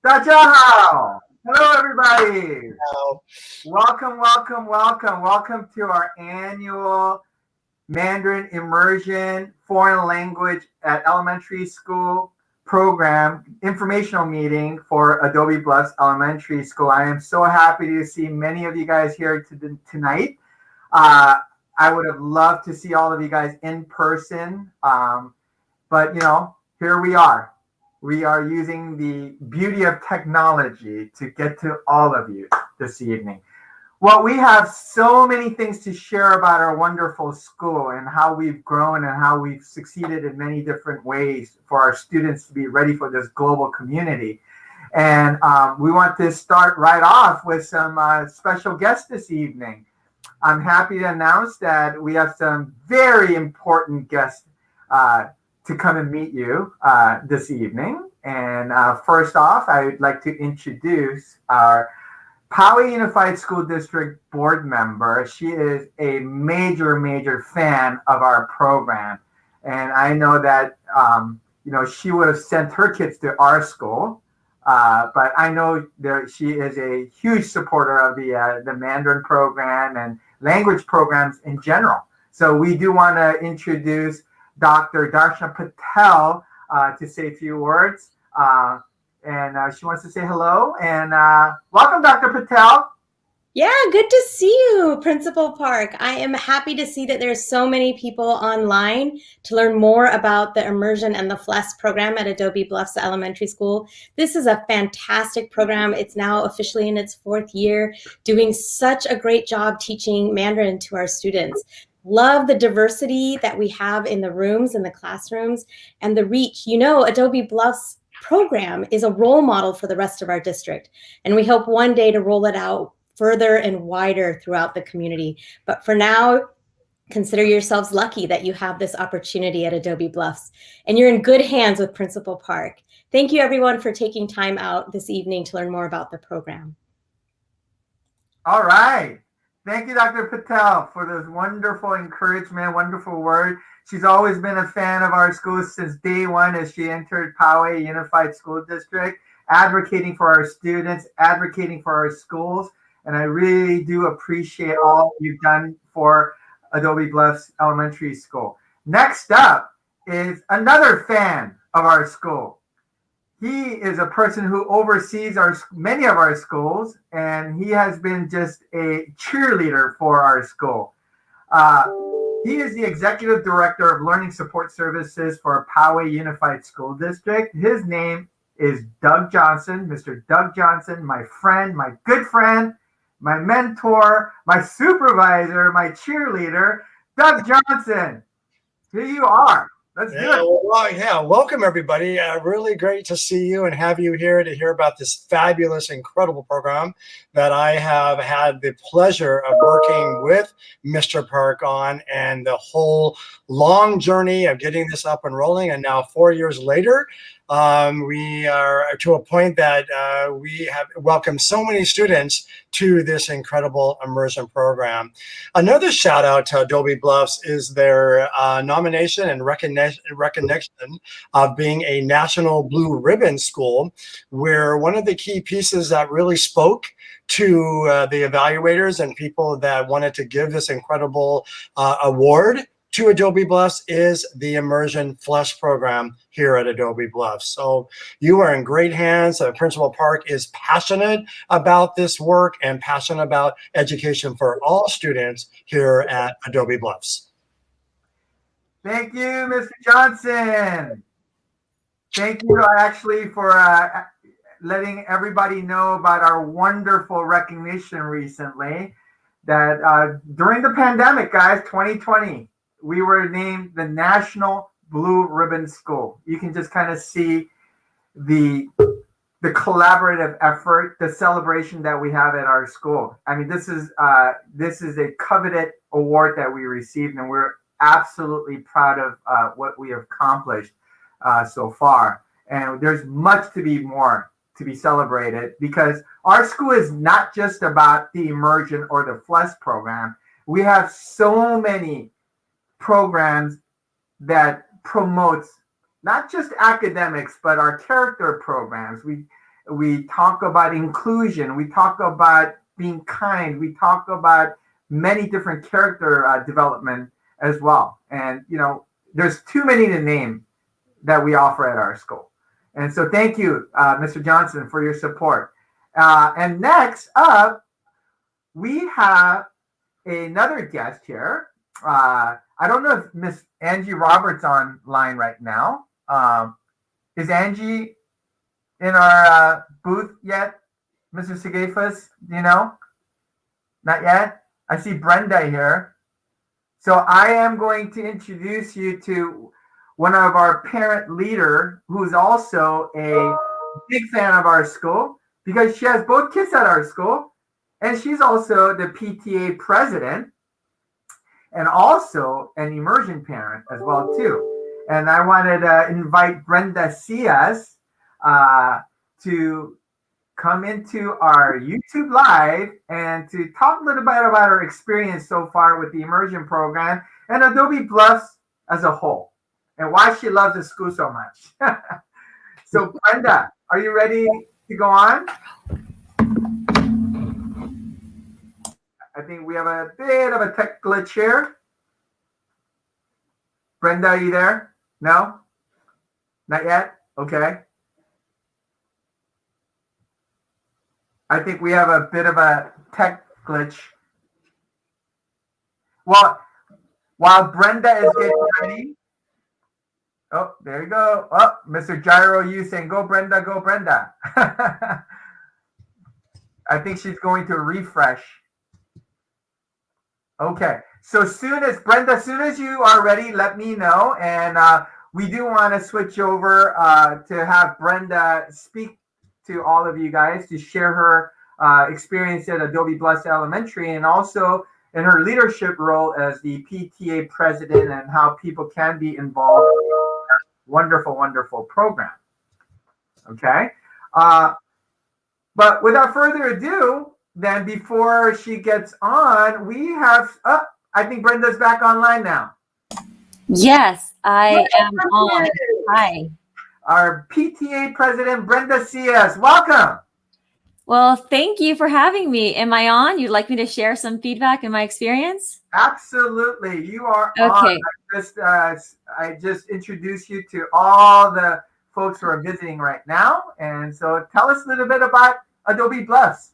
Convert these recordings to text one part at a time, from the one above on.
Dajahao! Hello, everybody. Now, Welcome to our annual Mandarin Immersion Foreign Language at Elementary School program informational meeting for Adobe Bluffs Elementary School. I am so happy to see many of you guys here tonight. Uh, I would have loved to see all of you guys in person, but here we are. We are using the beauty of technology to get to all of you this evening. Well, we have so many things to share about our wonderful school and how we've grown and how we've succeeded in many different ways for our students to be ready for this global community. And we want to start right off with some special guests this evening. I'm happy to announce that we have some very important guests to come and meet you this evening. And first off, I would like to introduce our Poway Unified School District board member. She is a major fan of our program. And I know that, she would have sent her kids to our school. But I know she is a huge supporter of the Mandarin program and language programs in general. So we do want to introduce Dr. Darshana Patel to say a few words. And she wants to say hello. And welcome, Dr. Patel. Yeah, good to see you, Principal Park. I am happy to see that there's so many people online to learn more about the Immersion and the FLES program at Adobe Bluffs Elementary School. This is a fantastic program. It's now officially in its 4th year, doing such a great job teaching Mandarin to our students. Love the diversity that we have in the rooms, in the classrooms, and the reach. Adobe Bluffs program is a role model for the rest of our district, and we hope one day to roll it out further and wider throughout the community. But for now, consider yourselves lucky that you have this opportunity at Adobe Bluffs, and you're in good hands with Principal Park. Thank you, everyone, for taking time out this evening to learn more about the program. All right. Thank you, Dr. Patel, for those wonderful encouragement, wonderful words. She's always been a fan of our school since day one as she entered Poway Unified School District, advocating for our students, advocating for our schools. And I really do appreciate all you've done for Adobe Bluffs Elementary School. Next up is another fan of our school. He is a person who oversees many of our schools, and he has been just a cheerleader for our school. He is the Executive Director of Learning Support Services for Poway Unified School District. His name is Doug Johnson. Mr. Doug Johnson, my friend, my good friend, my mentor, my supervisor, my cheerleader, Doug Johnson. Here you are. Let's do it. Well, welcome everybody. Really great to see you and have you here to hear about this fabulous, incredible program that I have had the pleasure of working with Mr. Park on, and the whole long journey of getting this up and rolling. And now 4 years later, we are to a point that we have welcomed so many students to this incredible immersion program. Another shout out to Adobe Bluffs is their nomination and recognition of being a National Blue Ribbon School, where one of the key pieces that really spoke to the evaluators and people that wanted to give this incredible award to Adobe Bluffs is the Immersion FLES program here at Adobe Bluffs. So you are in great hands. Principal Park is passionate about this work and passionate about education for all students here at Adobe Bluffs. Thank you, Mr. Johnson. Thank you actually for letting everybody know about our wonderful recognition recently that during the pandemic, guys, 2020, we were named the National Blue Ribbon School. You can just kind of see the collaborative effort, the celebration that we have at our school. I mean, this is a coveted award that we received, and we're absolutely proud of what we have accomplished so far. And there's much to be celebrated, because our school is not just about the Immersion or the FLES program. We have so many programs that promotes not just academics, but our character programs. We talk about inclusion. We talk about being kind. We talk about many different character development as well. And, there's too many to name that we offer at our school. And so thank you, Mr. Johnson, for your support. And next up, we have another guest here. I don't know if Miss Angie Roberts online right now. Is Angie in our booth yet? Mr. Sigafas, do you know? Not yet? I see Brenda here. So I am going to introduce you to one of our parent leader who's also a big fan of our school because she has both kids at our school and she's also the PTA president and also an immersion parent as well too. And I wanted to invite Brenda Cs to come into our YouTube Live and to talk a little bit about her experience so far with the Immersion program and Adobe Bluffs as a whole and why she loves the school so much. So Brenda, are you ready to go on? I think we have a bit of a tech glitch here. Brenda, are you there? No? Not yet? Okay. I think we have a bit of a tech glitch. Well, while Brenda is getting ready. Oh, there you go. Oh, Mr. Gyro, you saying, go Brenda, go Brenda. I think she's going to refresh. Okay. So as soon as you are ready, let me know. And we do want to switch over to have Brenda speak to all of you guys to share her experience at Adobe Bluffs Elementary and also in her leadership role as the PTA president and how people can be involved in our wonderful, wonderful program. Okay. But without further ado, then before she gets on, we have, I think Brenda's back online now. Yes, I am on. Hi. Our PTA president, Brenda Cs. Welcome. Well, thank you for having me. Am I on? You'd like me to share some feedback in my experience? Absolutely. You are okay. On. I just introduced you to all the folks who are visiting right now. And so tell us a little bit about Adobe Bluffs.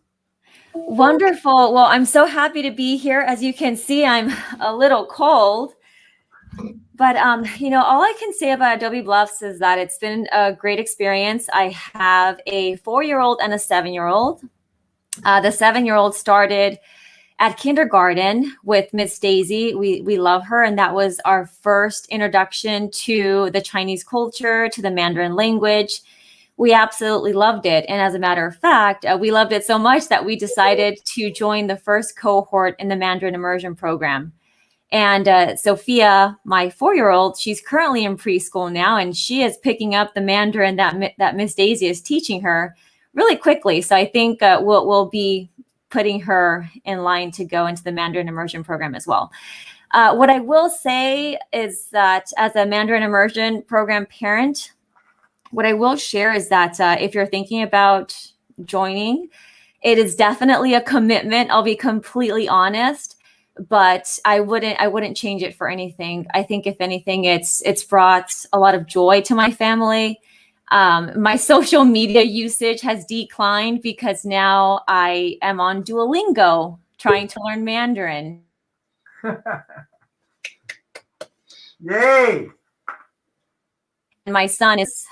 Wonderful. Well, I'm so happy to be here. As you can see, I'm a little cold. But, all I can say about Adobe Bluffs is that it's been a great experience. I have a 4-year-old and a 7-year-old. The 7-year-old started at kindergarten with Miss Daisy. We love her. And that was our first introduction to the Chinese culture, to the Mandarin language. We absolutely loved it. And as a matter of fact, we loved it so much that we decided to join the first cohort in the Mandarin Immersion program. And Sophia, my 4-year-old, she's currently in preschool now, and she is picking up the Mandarin that Miss Daisy is teaching her really quickly. So I think we'll be putting her in line to go into the Mandarin Immersion program as well. What I will say is that as a Mandarin Immersion program parent, what I will share is that if you're thinking about joining, it is definitely a commitment. I'll be completely honest. But I wouldn't change it for anything. I think if anything, it's brought a lot of joy to my family. My social media usage has declined because now I am on Duolingo trying to learn Mandarin. Yay! And my son is,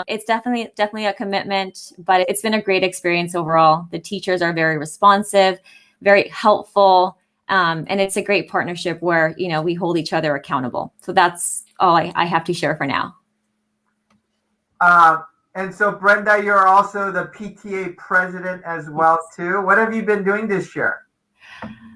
it's definitely a commitment, but it's been a great experience overall. The teachers are very responsive, very helpful. And it's a great partnership where, we hold each other accountable. So that's all I have to share for now. And so, Brenda, you're also the PTA president as well, too. What have you been doing this year?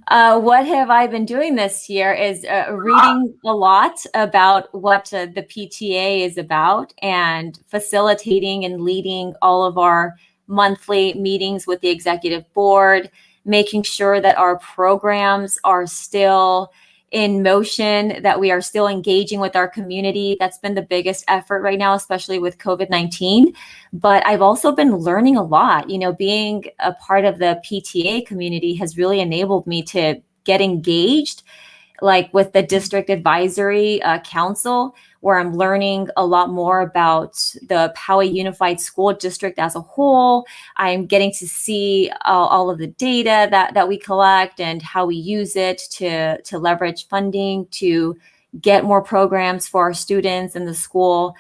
What have I been doing this year is reading a lot about what the PTA is about and facilitating and leading all of our monthly meetings with the executive board, making sure that our programs are still in motion, that we are still engaging with our community. That's been the biggest effort right now, especially with COVID-19. But I've also been learning a lot. Being a part of the PTA community has really enabled me to get engaged, like with the district advisory council, where I'm learning a lot more about the Poway Unified School District as a whole. I'm getting to see all of the data that we collect and how we use it to leverage funding to get more programs for our students in the school.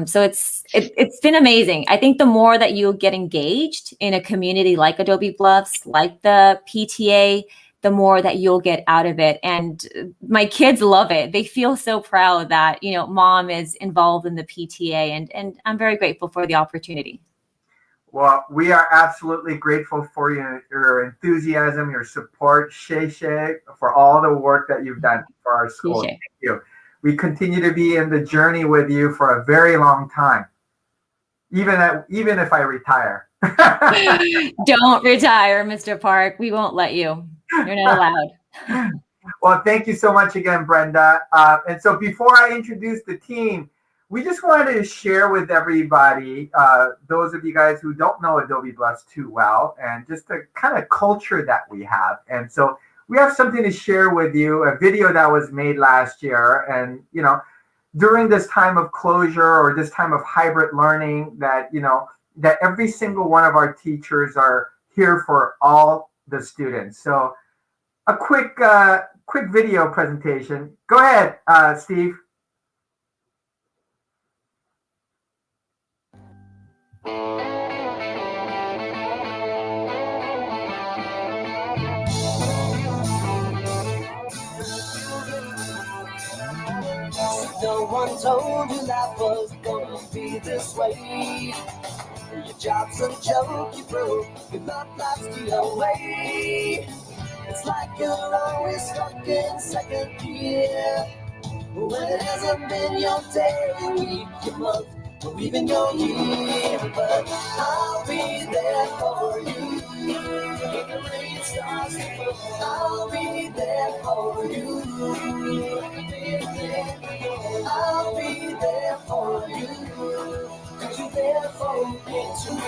So it's been amazing. I think the more that you get engaged in a community like Adobe Bluffs, like the PTA, the more that you'll get out of it. And my kids love it. They feel so proud that, mom is involved in the PTA, and I'm very grateful for the opportunity. Well, we are absolutely grateful for your enthusiasm, your support, Shay, for all the work that you've done for our school. Thank you. We continue to be in the journey with you for a very long time, even if I retire. Don't retire, Mr. Park. We won't let you. You're not allowed. Well, thank you so much again, Brenda. And so before I introduce the team, we just wanted to share with everybody, those of you guys who don't know Adobe Bluffs too well, and just the kind of culture that we have. And so we have something to share with you, a video that was made last year. And, during this time of closure or this time of hybrid learning, that every single one of our teachers are here for all the students. So a quick video presentation. Go ahead, Steve. No one told you life was gonna be this way. Your job's a joke, you broke, your love life's the away. It's like you're always stuck in second gear, when it hasn't been your day, your week, your month, or even your year. But I'll be there for you when the rain starts to fall. I'll be there for you. I'll be there for you, 'cause you're there for me too.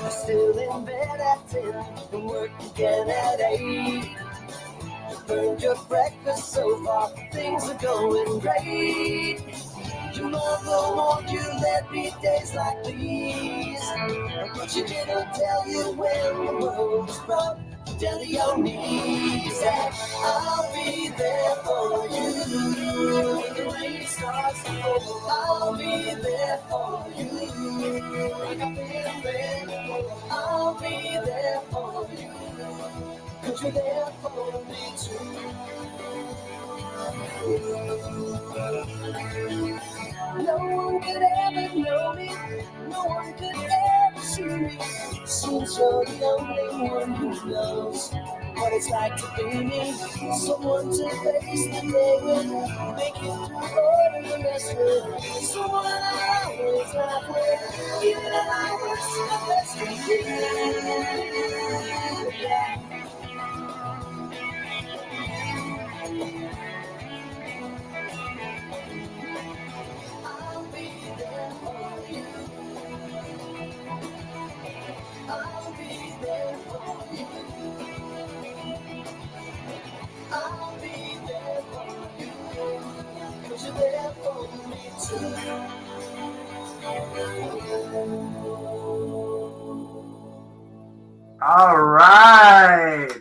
I'm still in bed at 10 and work again at 8. You burned your breakfast so far, things are going great. Your mother warned you there'd be days like these, but she didn't tell you when the world was rough down to your knees. And I'll be there for you when the rain starts to fall. I'll be there for you like I've been there before. I'll be there for you, 'cause you're there for me too. No one could ever know me, no one could ever see me, since you're the only one who knows what it's like to be me. Someone to face the day with, make it through all of the rest with. Someone I always laugh with, even if I was the best of you. Yeah. I'll be there for you. I'll be there for you. I'll be there for you, 'cause you're there for me too. All right.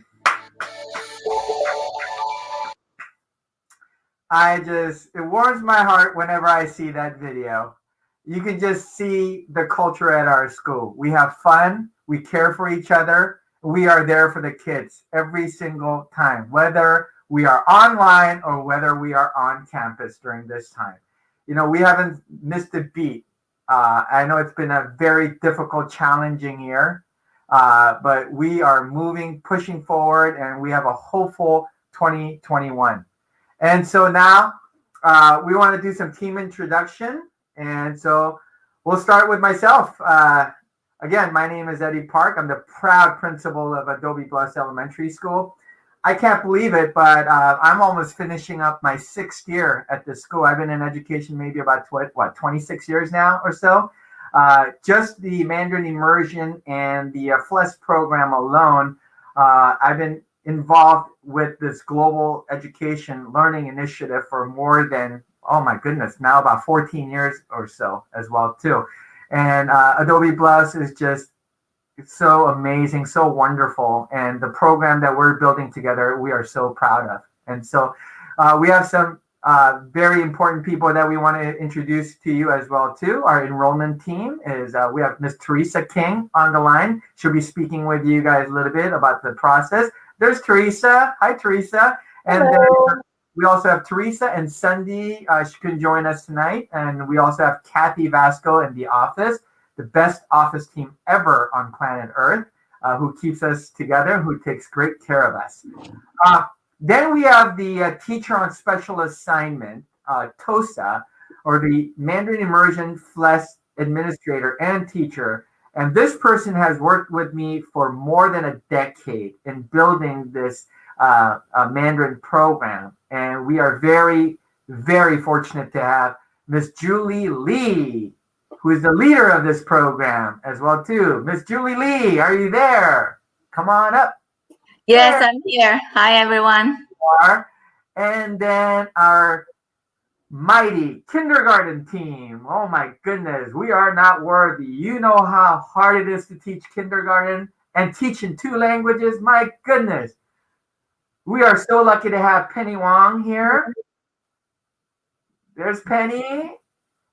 It warms my heart whenever I see that video. You can just see the culture at our school. We have fun. We care for each other. We are there for the kids every single time, whether we are online or whether we are on campus during this time. We haven't missed a beat. I know it's been a very difficult, challenging year, but we are pushing forward, and we have a hopeful 2021. And so now we want to do some team introduction. And so we'll start with myself. Again, my name is Eddie Park. I'm the proud principal of Adobe Bluffs Elementary School. I can't believe it, but I'm almost finishing up my 6th year at this school. I've been in education maybe about 26 years now or so. Just the Mandarin Immersion and the FLES program alone, I've been involved with this global education learning initiative for more than, oh my goodness, now about 14 years or so as well too. And Adobe Bluffs is just so amazing, so wonderful. And the program that we're building together, we are so proud of. And so we have some very important people that we want to introduce to you as well too. Our enrollment team is, we have Miss Teresa King on the line. She'll be speaking with you guys a little bit about the process. There's Teresa. Hi, Teresa. And then we also have Teresa and Cindy. She can join us tonight. And we also have Kathy Vasquez in the office, the best office team ever on planet Earth, who keeps us together, who takes great care of us. Then we have the teacher on special assignment, TOSA, or the Mandarin Immersion FLES administrator and teacher. And this person has worked with me for more than a decade in building this Mandarin program. And we are very, very fortunate to have Miss Julie Lee, who is the leader of this program as well too. Miss Julie Lee, are you there? Come on up. Yes, I'm here. Hi, everyone. And then our mighty kindergarten team. Oh my goodness, we are not worthy. You know how hard it is to teach kindergarten and teach in 2 languages. My goodness. We are so lucky to have Penny Wong here. There's Penny.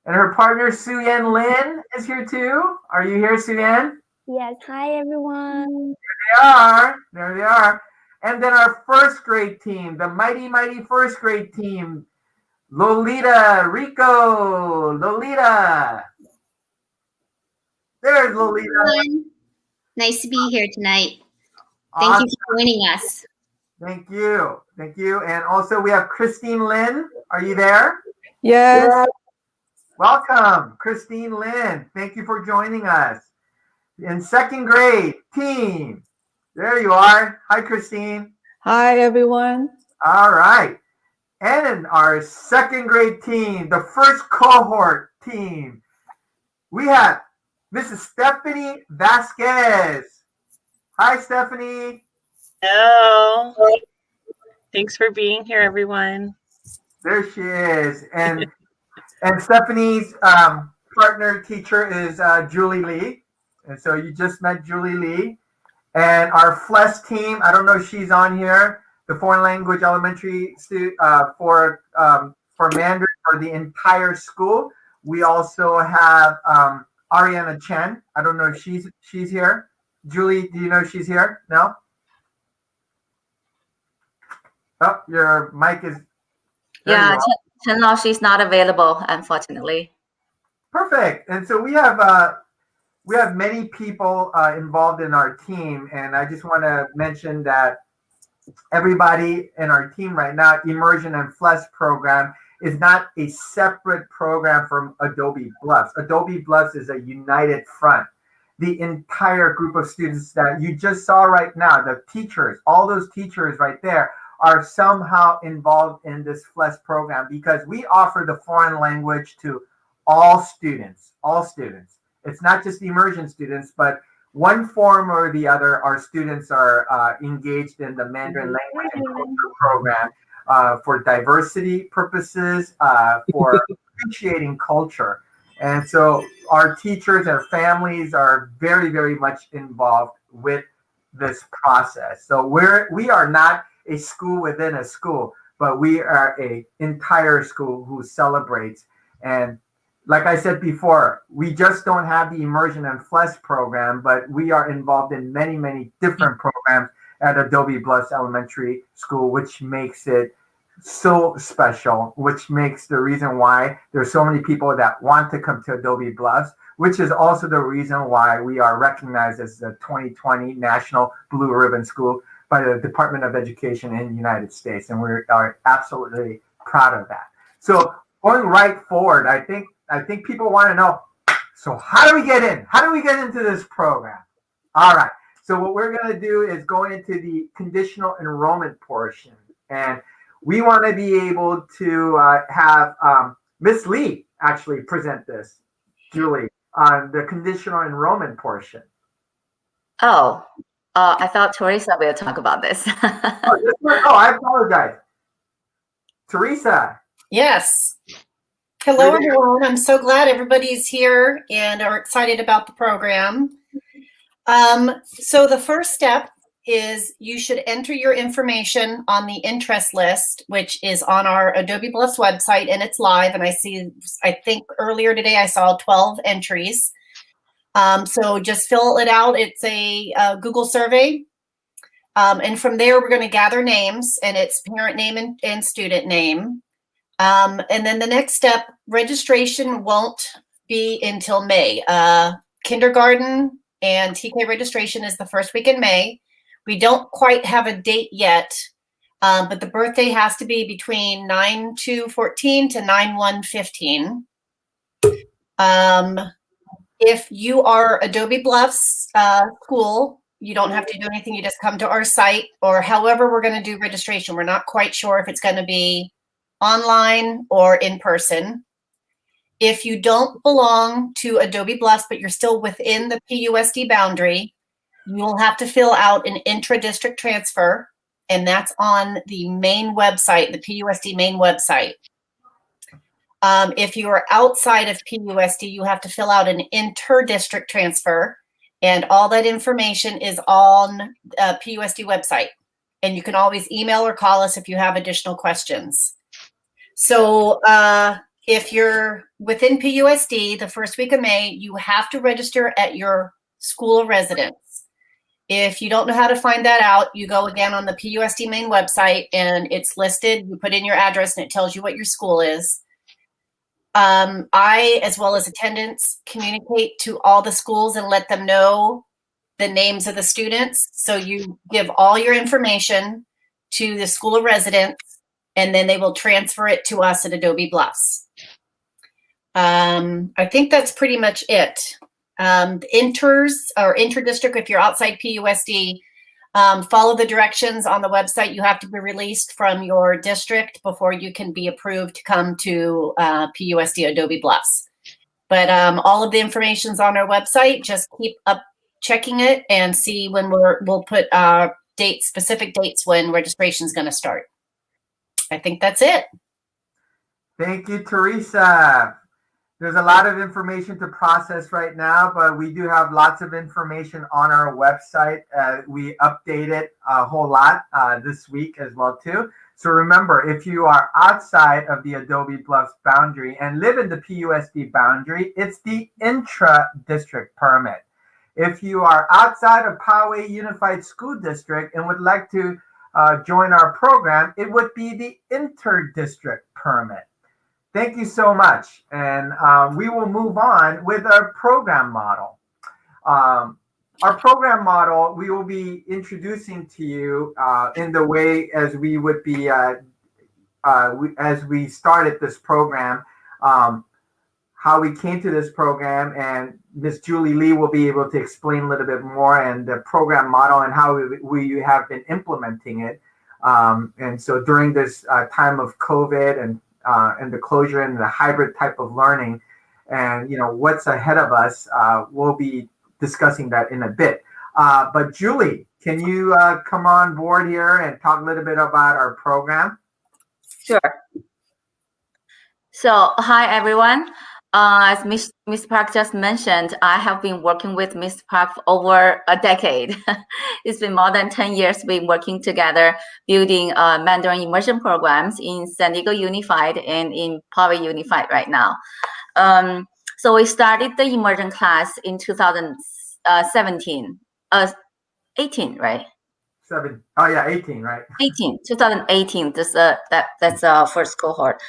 And her partner, Suyen Lynn, is here too. Are you here, Suyen? Yes, hi everyone. There they are. And then our 1st grade team, the mighty, mighty 1st grade team, Lolita, Rico, Lolita. There's Lolita. Everyone. Nice to be here tonight. Awesome. Thank you for joining us. Thank you. Thank you. And also we have Christine Lynn. Are you there? Yes. Welcome, Christine Lynn. Thank you for joining us. In 2nd grade team. There you are. Hi, Christine. Hi, everyone. All right. And in our 2nd grade team, the 1st cohort team, we have Mrs. Stephanie Vasquez. Hi, Stephanie. Hello. Thanks for being here, everyone. There she is. And Stephanie's partner teacher is Julie Lee. And so you just met Julie Lee. And our FLES team, I don't know if she's on here, the foreign language elementary for Mandarin for the entire school. We also have Ariana Chen. I don't know if she's here. Julie, do you know if she's here? No? Oh, your mic is... Yeah, Chen Lao, she's not available, unfortunately. Perfect. And so we have many people involved in our team, and I just want to mention that everybody in our team right now, Immersion and FLES program, is not a separate program from Adobe Bluffs. Adobe Bluffs is a united front. The entire group of students that you just saw right now, the teachers, all those teachers right there, are somehow involved in this FLES program because we offer the foreign language to all students, It's not just the immersion students, but one form or the other, our students are engaged in the Mandarin language and culture program for diversity purposes, for appreciating culture. And so our teachers and families are very, very much involved with this process. So we are not a school within a school, but we are an entire school who celebrates. And like I said before, we just don't have the Immersion and FLES program, but we are involved in many, many different programs at Adobe Bluffs Elementary School, which makes it so special, which makes the reason why there's so many people that want to come to Adobe Bluffs, which is also the reason why we are recognized as the 2020 National Blue Ribbon School by the Department of Education in the United States. And we are absolutely proud of that. So going right forward, I think people want to know, so how do we get in? How do we get into this program? All right. So what we're going to do is going into the conditional enrollment portion. And we want to be able to have Miss Lee actually present this, Julie, on the conditional enrollment portion. Oh, I thought Teresa will talk about this. I apologize. Teresa. Yes. Hello, everyone. I'm so glad everybody's here and are excited about the program. So the first step is you should enter your information on the interest list, which is on our Adobe Bluffs website, and it's live. And I think earlier today I saw 12 entries. So just fill it out. It's a Google survey. And from there, we're going to gather names, and it's parent name and student name. And then the next step, registration won't be until May. Kindergarten and TK registration is the first week in May. We don't quite have a date yet, but the birthday has to be between 9/2/14 to 9/1/15. If you are Adobe Bluffs school, you don't have to do anything. You just come to our site, or however we're going to do registration. We're not quite sure if it's going to be online or in person. If you don't belong to Adobe Bluffs, but you're still within the PUSD boundary, you will have to fill out an intra-district transfer, and that's on the main website, the PUSD main website. If you are outside of PUSD, you have to fill out an inter-district transfer, and all that information is on PUSD website. And you can always email or call us if you have additional questions. So if you're within PUSD, the first week of May, you have to register at your school of residence. If you don't know how to find that out, you go again on the PUSD main website, and it's listed. You put in your address, and it tells you what your school is. I, as well as attendants, communicate to all the schools and let them know the names of the students. So you give all your information to the school of residence, and then they will transfer it to us at Adobe Bluffs. I think that's pretty much it. Inters or inter-district, if you're outside PUSD, follow the directions on the website. You have to be released from your district before you can be approved to come to PUSD Adobe Bluffs. But all of the information's on our website. Just keep up checking it and see when we'll put specific dates when registration is going to start. I think that's it. Thank you, Teresa. There's a lot of information to process right now, but we do have lots of information on our website. We update it a whole lot this week as well, too. So remember, if you are outside of the Adobe Bluffs boundary and live in the PUSD boundary, it's the intra-district permit. If you are outside of Poway Unified School District and would like to join our program, it would be the inter-district permit. Thank you so much. And we will move on with our program model. Our program model, we will be introducing to you in the way as we would be, as we started this program, how we came to this program, and Ms. Julie Lee will be able to explain a little bit more and the program model and how we have been implementing it. And so during this time of COVID and the closure and the hybrid type of learning, and what's ahead of us, we'll be discussing that in a bit. But Julie, can you come on board here and talk a little bit about our program? Sure. So, hi everyone. As Ms. Park just mentioned, I have been working with Ms. Park for over a decade. It's been more than 10 years we've been working together, building Mandarin immersion programs in San Diego Unified and in Poway Unified right now. So we started the immersion class in 2017, 18, right? 18, right? 2018. That's our first cohort.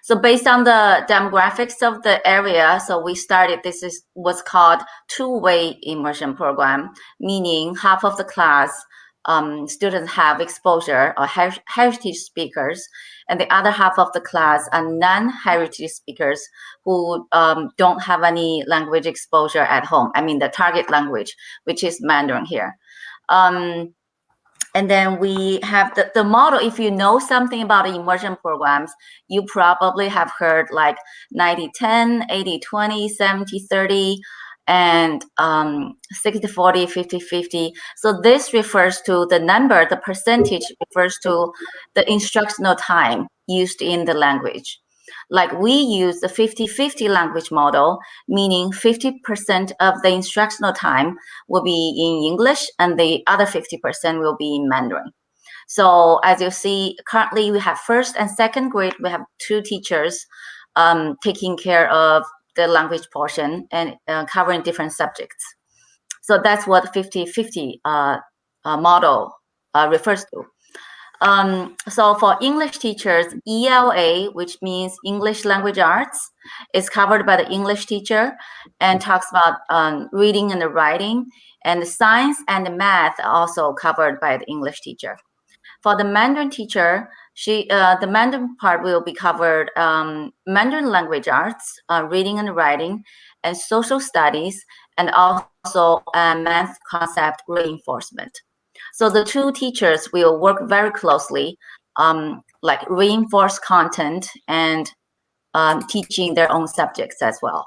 So based on the demographics of the area, so we started, this is what's called two-way immersion program, meaning half of the class students have exposure or heritage speakers, and the other half of the class are non-heritage speakers who don't have any language exposure at home. I mean, the target language, which is Mandarin here. And then we have the model. If you know something about the immersion programs, you probably have heard like 90-10, 80-20, 70-30, and 60-40, 50-50. So this refers to the number, the percentage refers to the instructional time used in the language. Like we use the 50-50 language model, meaning 50% of the instructional time will be in English and the other 50% will be in Mandarin. So as you see, currently we have first and second grade, we have 2 teachers taking care of the language portion and covering different subjects. So that's what 50-50 model refers to. So for English teachers, ELA, which means English Language Arts, is covered by the English teacher and talks about reading and writing, and the science and math are also covered by the English teacher. For the Mandarin teacher, the Mandarin part will be covered Mandarin Language Arts, reading and writing, and social studies, and also math concept reinforcement. So the 2 teachers will work very closely, like reinforce content and teaching their own subjects as well.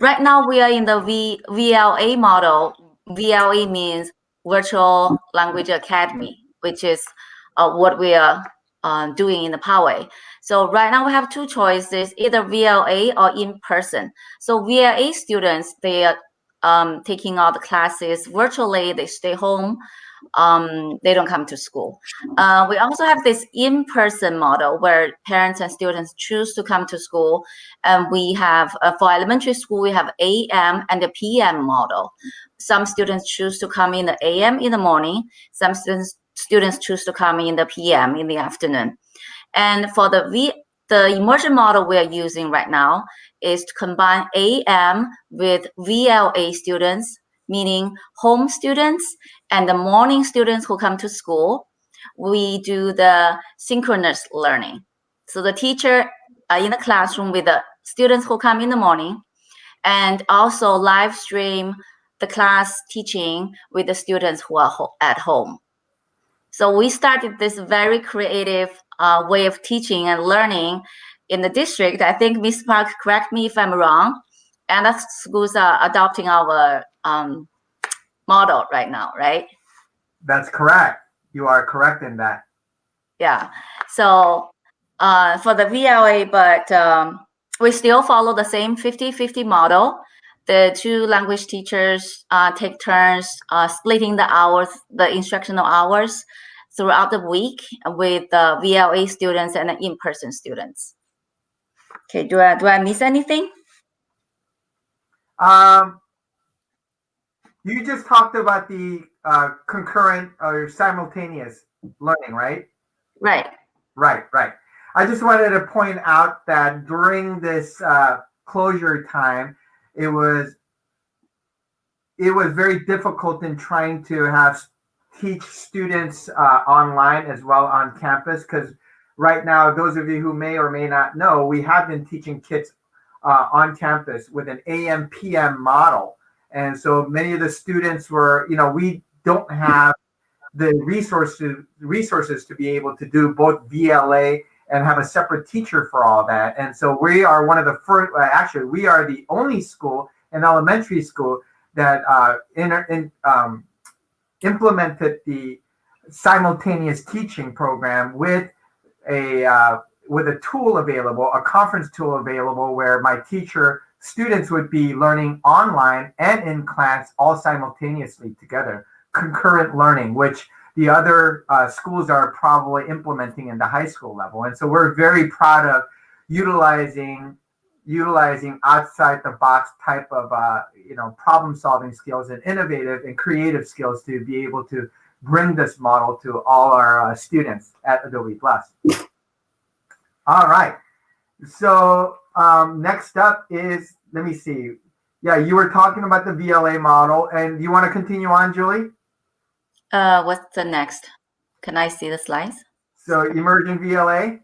Right now we are in the VLA model. VLA means Virtual Language Academy, which is what we are doing in the Poway. So right now we have 2 choices, either VLA or in person. So VLA students, they are taking all the classes virtually, they stay home, they don't come to school. We also have this in-person model where parents and students choose to come to school. And we have, for elementary school, we have AM and the PM model. Some students choose to come in the AM in the morning. Some students choose to come in the PM in the afternoon. And for the immersion model we are using right now is to combine AM with VLA students, meaning home students and the morning students who come to school. We do the synchronous learning. So the teacher in the classroom with the students who come in the morning, and also live stream the class teaching with the students who are at home. So we started this very creative way of teaching and learning in the district. I think Ms. Park, correct me if I'm wrong, and other schools are adopting our model right now, right? That's correct. You are correct in that. Yeah. So for the VLA, but we still follow the same 50-50 model. The 2 language teachers take turns splitting the hours, the instructional hours throughout the week with the VLA students and the in-person students. Okay, do I miss anything? You just talked about the concurrent or simultaneous learning, right? Right. Right. I just wanted to point out that during this closure time, it was very difficult in trying to teach students online as well on campus, because right now, those of you who may or may not know, we have been teaching kids on campus with an AM PM model. And so many of the students were, we don't have the resources to be able to do both VLA and have a separate teacher for all that. And so we are one of the first, actually, we are the only school in elementary school that implemented the simultaneous teaching program with a tool available, a conference tool available, where my students would be learning online and in class all simultaneously together, concurrent learning, which the other schools are probably implementing in the high school level. And so we're very proud of utilizing outside the box type of problem solving skills and innovative and creative skills to be able to bring this model to all our students at Adobe Plus. All right. So next up is, let me see. Yeah, you were talking about the VLA model, and you want to continue on, Julie? What's the next? Can I see the slides? So Immersion VLA,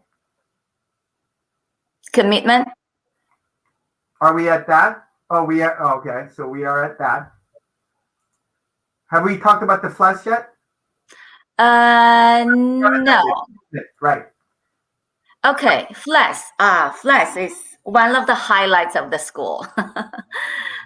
Commitment. are we at that? Oh, okay, so we are at that. Have we talked about the FLES yet? No. Right. Okay, FLES. FLES is one of the highlights of the school.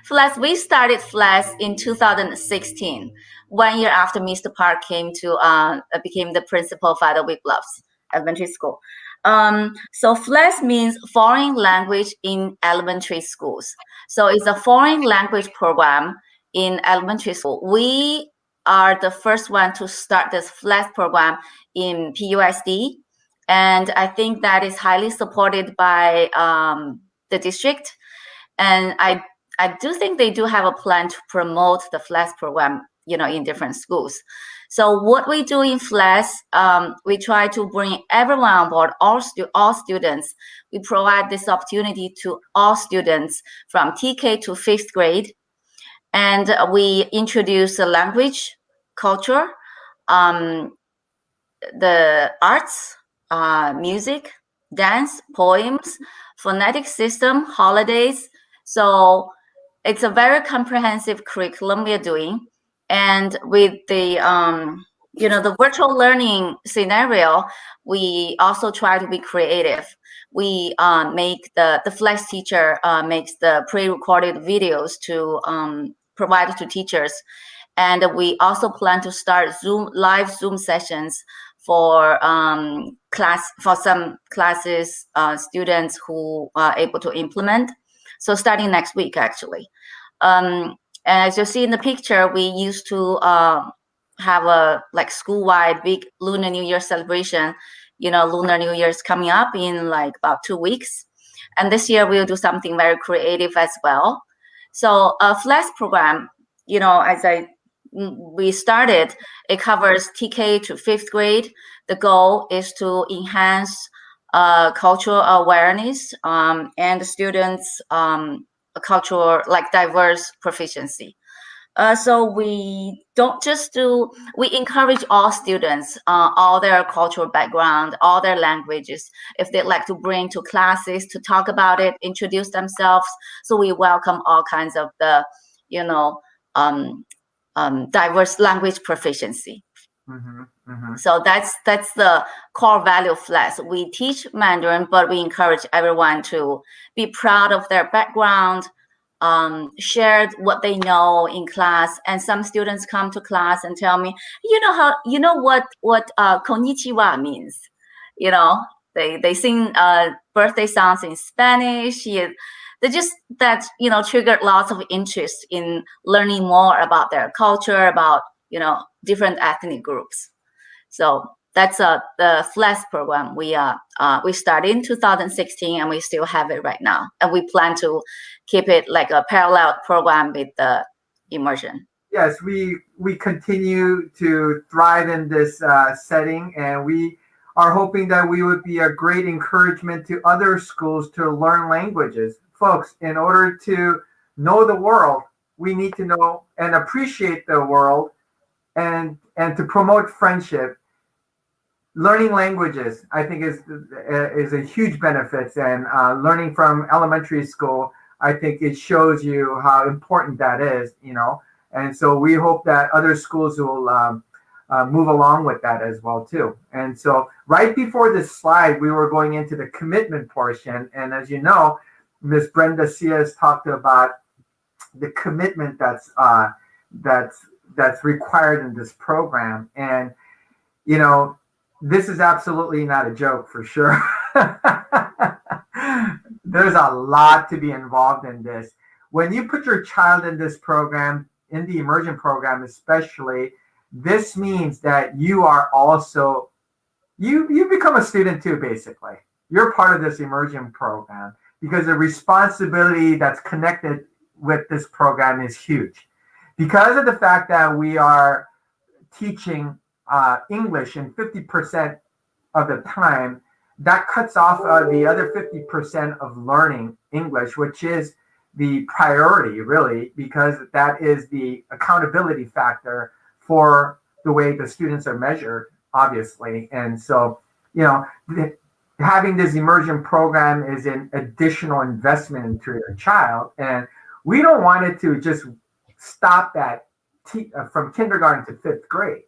FLES, we started FLES in 2016, 1 year after Mr. Park became the principal of Adobe Bluffs Elementary School. So FLES means foreign language in elementary schools. So it's a foreign language program in elementary school. We are the first one to start this FLES program in PUSD. And I think that is highly supported by the district. And I do think they do have a plan to promote the FLES program, in different schools. So what we do in FLES, we try to bring everyone on board, all students. We provide this opportunity to all students from TK to 5th grade. And we introduce the language, culture, the arts, music, dance, poems, phonetic system, holidays. So it's a very comprehensive curriculum we are doing. And with the, the virtual learning scenario, we also try to be creative. We make the FLES teacher makes the pre-recorded videos to provide to teachers. And we also plan to start live Zoom sessions for some classes, students who are able to implement. So starting next week, actually. As you see in the picture, we used to have a school-wide big Lunar New Year celebration. Lunar New Year is coming up in about 2 weeks. And this year we'll do something very creative as well. So a FLES program, we started, it covers TK to 5th grade. The goal is to enhance cultural awareness and students' cultural, diverse proficiency. So we don't just we encourage all students, all their cultural background, all their languages, if they'd like to bring to classes to talk about it, introduce themselves. So we welcome all kinds of the, diverse language proficiency. So that's the core value of FLES. We teach Mandarin, but we encourage everyone to be proud of their background, share what they know in class. And some students come to class and tell me, what konnichiwa means. They sing birthday songs in Spanish. That triggered lots of interest in learning more about their culture, about different ethnic groups. So that's the FLES program. We started in 2016 and we still have it right now. And we plan to keep it like a parallel program with the Immersion. Yes, we continue to thrive in this setting, and we are hoping that we would be a great encouragement to other schools to learn languages. Folks, in order to know the world, we need to know and appreciate the world, and to promote friendship. Learning languages, I think, is a huge benefit, and learning from elementary school, I think it shows you how important that is, And so we hope that other schools will move along with that as well too. And so right before this slide, we were going into the commitment portion, and as you know, Ms. Brenda Cs talked about the commitment that's required in this program, and this is absolutely not a joke, for sure. There's a lot to be involved in this. When you put your child in this program, in the Immersion program especially, this means that you are also, you become a student too, basically. You're part of this Immersion program, because the responsibility that's connected with this program is huge. Because of the fact that we are teaching English in 50% of the time, that cuts off the other 50% of learning English, which is the priority, really, because that is the accountability factor for the way the students are measured, obviously. And so, having this immersion program is an additional investment into your child. And we don't want it to just stop at from kindergarten to 5th grade,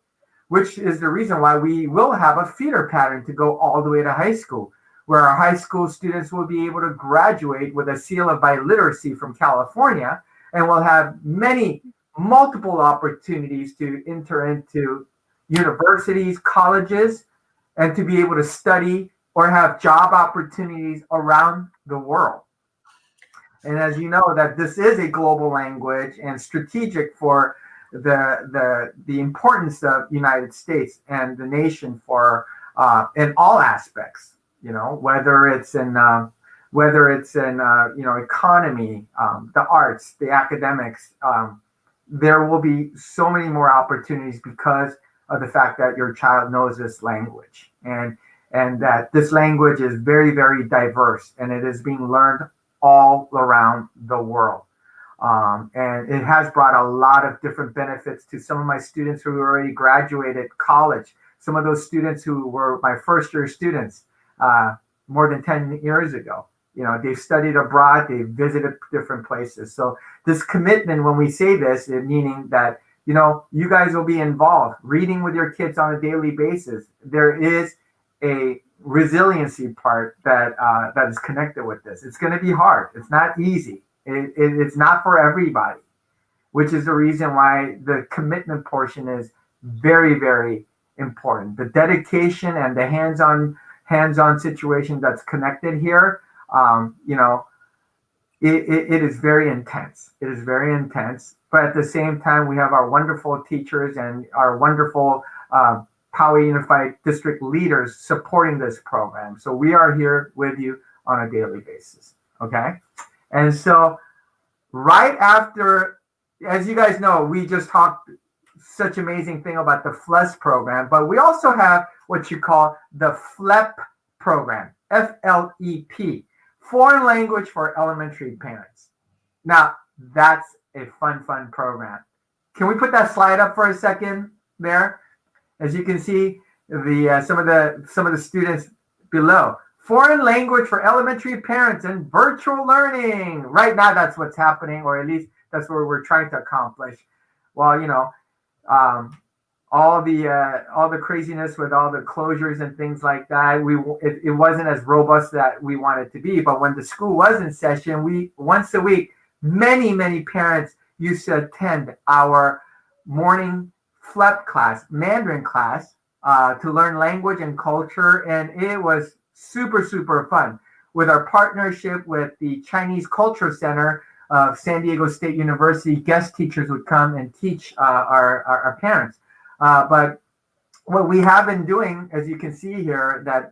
which is the reason why we will have a feeder pattern to go all the way to high school, where our high school students will be able to graduate with a seal of biliteracy from California, and will have multiple opportunities to enter into universities, colleges, and to be able to study or have job opportunities around the world. And as you know, that this is a global language and strategic for the importance of United States and the nation for in all aspects. Whether it's in economy, the arts, the academics. There will be so many more opportunities because of the fact that your child knows this language, and that this language is very, very diverse, and it is being learned all around the world. And it has brought a lot of different benefits to some of my students who already graduated college. Some of those students who were my first year students more than 10 years ago. They've studied abroad, they've visited different places. So this commitment, when we say this, meaning that, you guys will be involved, reading with your kids on a daily basis. There is a resiliency part that is connected with this. It's going to be hard. It's not easy. It's not for everybody, which is the reason why the commitment portion is very, very important. The dedication and the hands-on situation that's connected here, it is very intense. It is very intense. But at the same time, we have our wonderful teachers and our wonderful Poway Unified District leaders supporting this program. So we are here with you on a daily basis. Okay. And so right after, as you guys know, we just talked such amazing thing about the FLES program, but we also have what you call the FLEP program, FLEP, Foreign Language for Elementary Parents. Now, that's a fun program. Can we put that slide up for a second there? As you can see, some of the students below. Foreign language for elementary parents and virtual learning. Right now, that's what's happening, or at least that's what we're trying to accomplish. Well, all the craziness with all the closures and things like that, it wasn't as robust that we wanted to be. But when the school was in session, once a week, many parents used to attend our morning FLEP class, Mandarin class, to learn language and culture, and it was super fun. With our partnership with the Chinese Culture Center of San Diego State University, guest teachers would come and teach our parents. But what we have been doing, as you can see here, that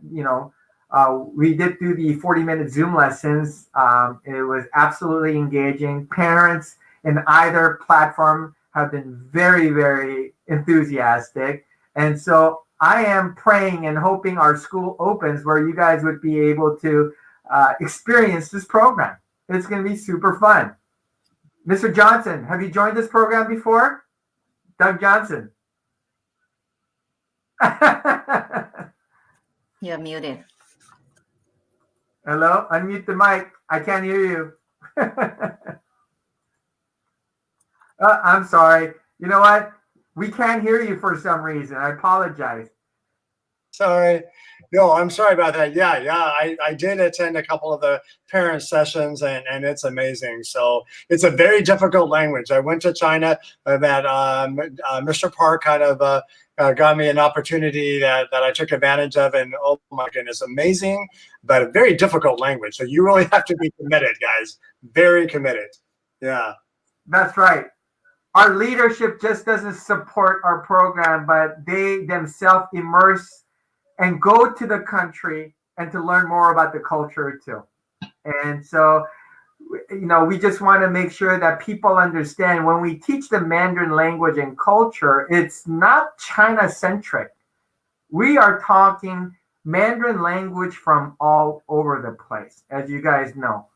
we did do the 40-minute Zoom lessons. It was absolutely engaging. Parents in either platform have been very, very enthusiastic. And so I am praying and hoping our school opens where you guys would be able to experience this program. It's going to be super fun. Mr. Johnson, have you joined this program before? Doug Johnson. You're muted. Hello, unmute the mic. I can't hear you. I'm sorry. You know what? We can't hear you for some reason. I apologize. Sorry. No, I'm sorry about that. Yeah. I did attend a couple of the parent sessions, and it's amazing. So it's a very difficult language. I went to China, that Mr. Park kind of got me an opportunity that I took advantage of, and oh my goodness, amazing, but a very difficult language. So you really have to be committed, guys. Very committed. Yeah. That's right. Our leadership just doesn't support our program, but they themselves immerse and go to the country and to learn more about the culture too. And so, we just want to make sure that people understand when we teach the Mandarin language and culture, it's not China-centric. We are talking Mandarin language from all over the place, as you guys know.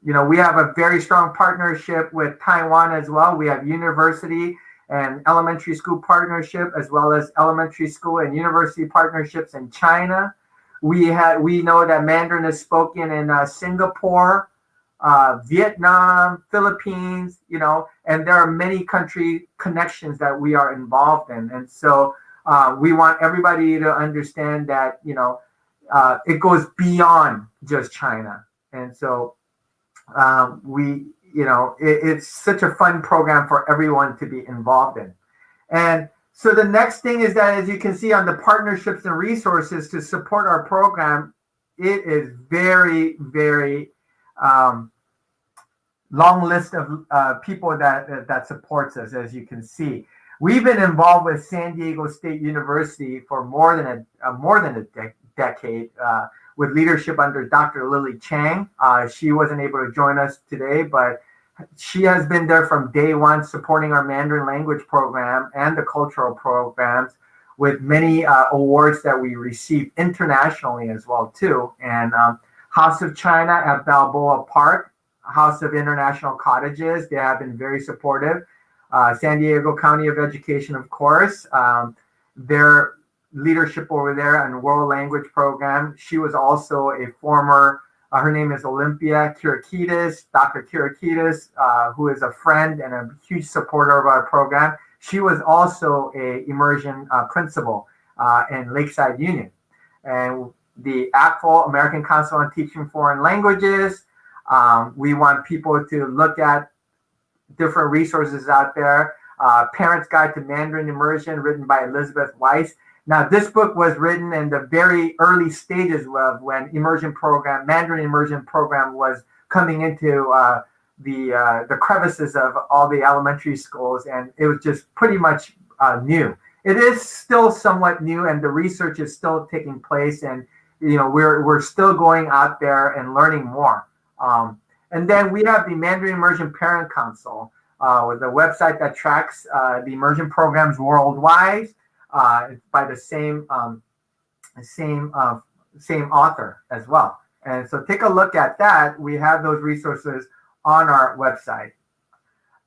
we have a very strong partnership with Taiwan as well. We have university and elementary school partnership, as well as elementary school and university partnerships in China. We know that Mandarin is spoken in Singapore, Vietnam, Philippines, and there are many country connections that we are involved in. And so we want everybody to understand that, it goes beyond just China. And so it's such a fun program for everyone to be involved in. And so the next thing is that, as you can see on the partnerships and resources to support our program, it is very, very long list of people that supports us, as you can see. We've been involved with San Diego State University for more than a decade with leadership under Dr. Lily Chang. She wasn't able to join us today, but she has been there from day one, supporting our Mandarin language program and the cultural programs with many awards that we receive internationally as well too. And House of China at Balboa Park, House of International Cottages, they have been very supportive. San Diego County of Education, of course, their leadership over there and World Language Program. She was also a former, her name is Olympia Kirikides, Dr. Kirikides, who is a friend and a huge supporter of our program. She was also a Immersion principal in Lakeside Union. And the ACFL, American Council on Teaching Foreign Languages, we want people to look at different resources out there. Parent's Guide to Mandarin Immersion, written by Elizabeth Weiss. Now, this book was written in the very early stages of when Mandarin Immersion program was coming into the crevices of all the elementary schools, and it was just pretty much new. It is still somewhat new, and the research is still taking place, and we're still going out there and learning more. And then we have the Mandarin Immersion Parent Council, with a website that tracks the immersion programs worldwide. By the same author as well. And so take a look at that. We have those resources on our website.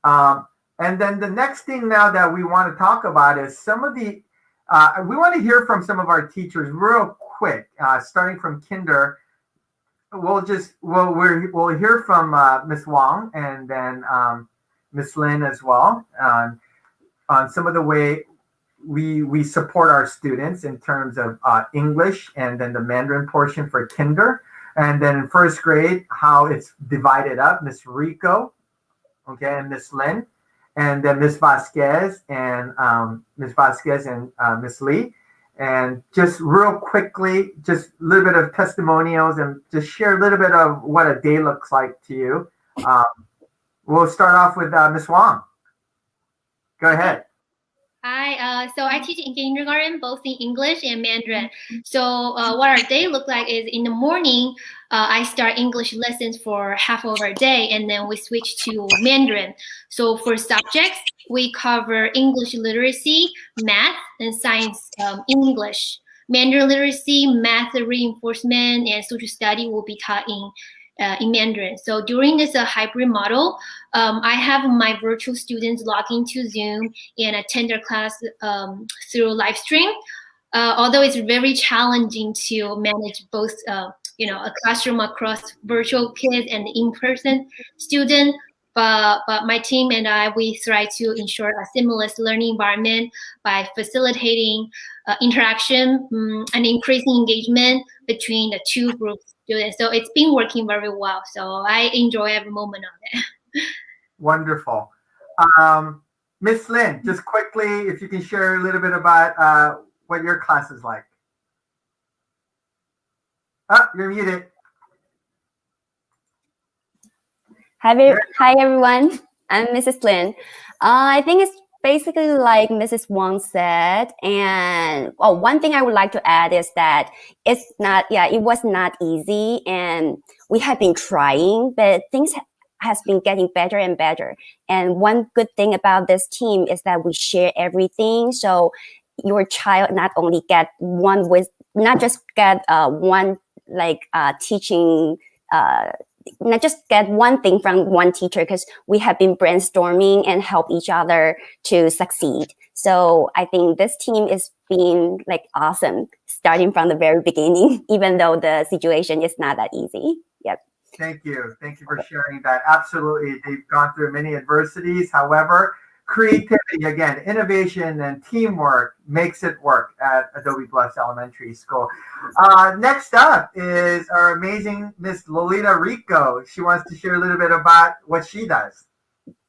And then the next thing now that we want to talk about is some of the, we want to hear from some of our teachers real quick, starting from kinder. We'll hear from Ms. Wong and then Ms. Lynn as well on some of the way we support our students in terms of English, and then the Mandarin portion for kinder, and then in first grade how it's divided up. Miss Rico, okay, and Miss Lynn, and then Miss Vasquez and Miss Lee. And just real quickly, just a little bit of testimonials and just share a little bit of what a day looks like to you. We'll start off with Miss Wong. Go ahead. Hi, so I teach in kindergarten, both in English and Mandarin. So what our day look like is in the morning, I start English lessons for half of our day, and then we switch to Mandarin. So for subjects, we cover English literacy, math, and science English. Mandarin literacy, math reinforcement, and social study will be taught in Mandarin. So during this hybrid model, I have my virtual students log into Zoom and attend their class through live stream. Although it's very challenging to manage both, a classroom across virtual kids and in-person student, but my team and I, we try to ensure a seamless learning environment by facilitating interaction and increasing engagement between the two groups of students. So it's been working very well. So I enjoy every moment of it. Wonderful. Miss Lynn, just quickly, if you can share a little bit about what your class is like. You're muted. Hi everyone, I'm Mrs. Lynn. I think it's basically like Mrs. Wong said, and one thing I would like to add is that it was not easy, and we have been trying, but things has been getting better and better. And one good thing about this team is that we share everything, so your child not only get one teaching not just get one thing from one teacher, because we have been brainstorming and help each other to succeed. So I think this team is being like awesome, starting from the very beginning, even though the situation is not that easy. Yep. Thank you. Thank you for sharing that. Absolutely. They've gone through many adversities. However, creativity, again, innovation and teamwork makes it work at Adobe Bluffs Elementary School. Next up is our amazing Miss Lolita Rico. She wants to share a little bit about what she does.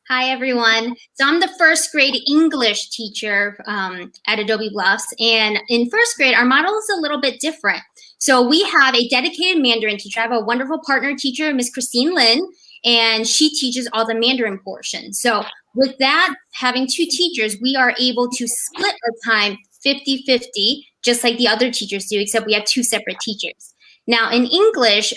Hi, everyone. So I'm the first grade English teacher at Adobe Bluffs. And in first grade, our model is a little bit different. So we have a dedicated Mandarin teacher. I have a wonderful partner teacher, Miss Lynn, and she teaches all the Mandarin portion. So with that, having two teachers, we are able to split our time 50-50, just like the other teachers do, except we have two separate teachers. Now in English,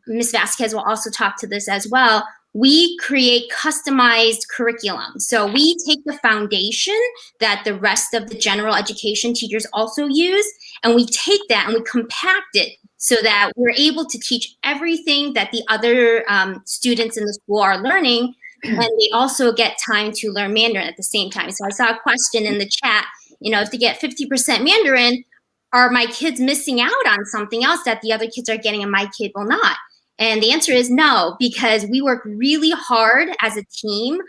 Miss Vasquez will also talk to this as well. We create customized curriculum. So we take the foundation that the rest of the general education teachers also use, and we take that and we compact it so that we're able to teach everything that the other students in the school are learning, and they also get time to learn Mandarin at the same time. So I saw a question in the chat, if they get 50% Mandarin, are my kids missing out on something else that the other kids are getting and my kid will not? And the answer is no, because we work really hard as a team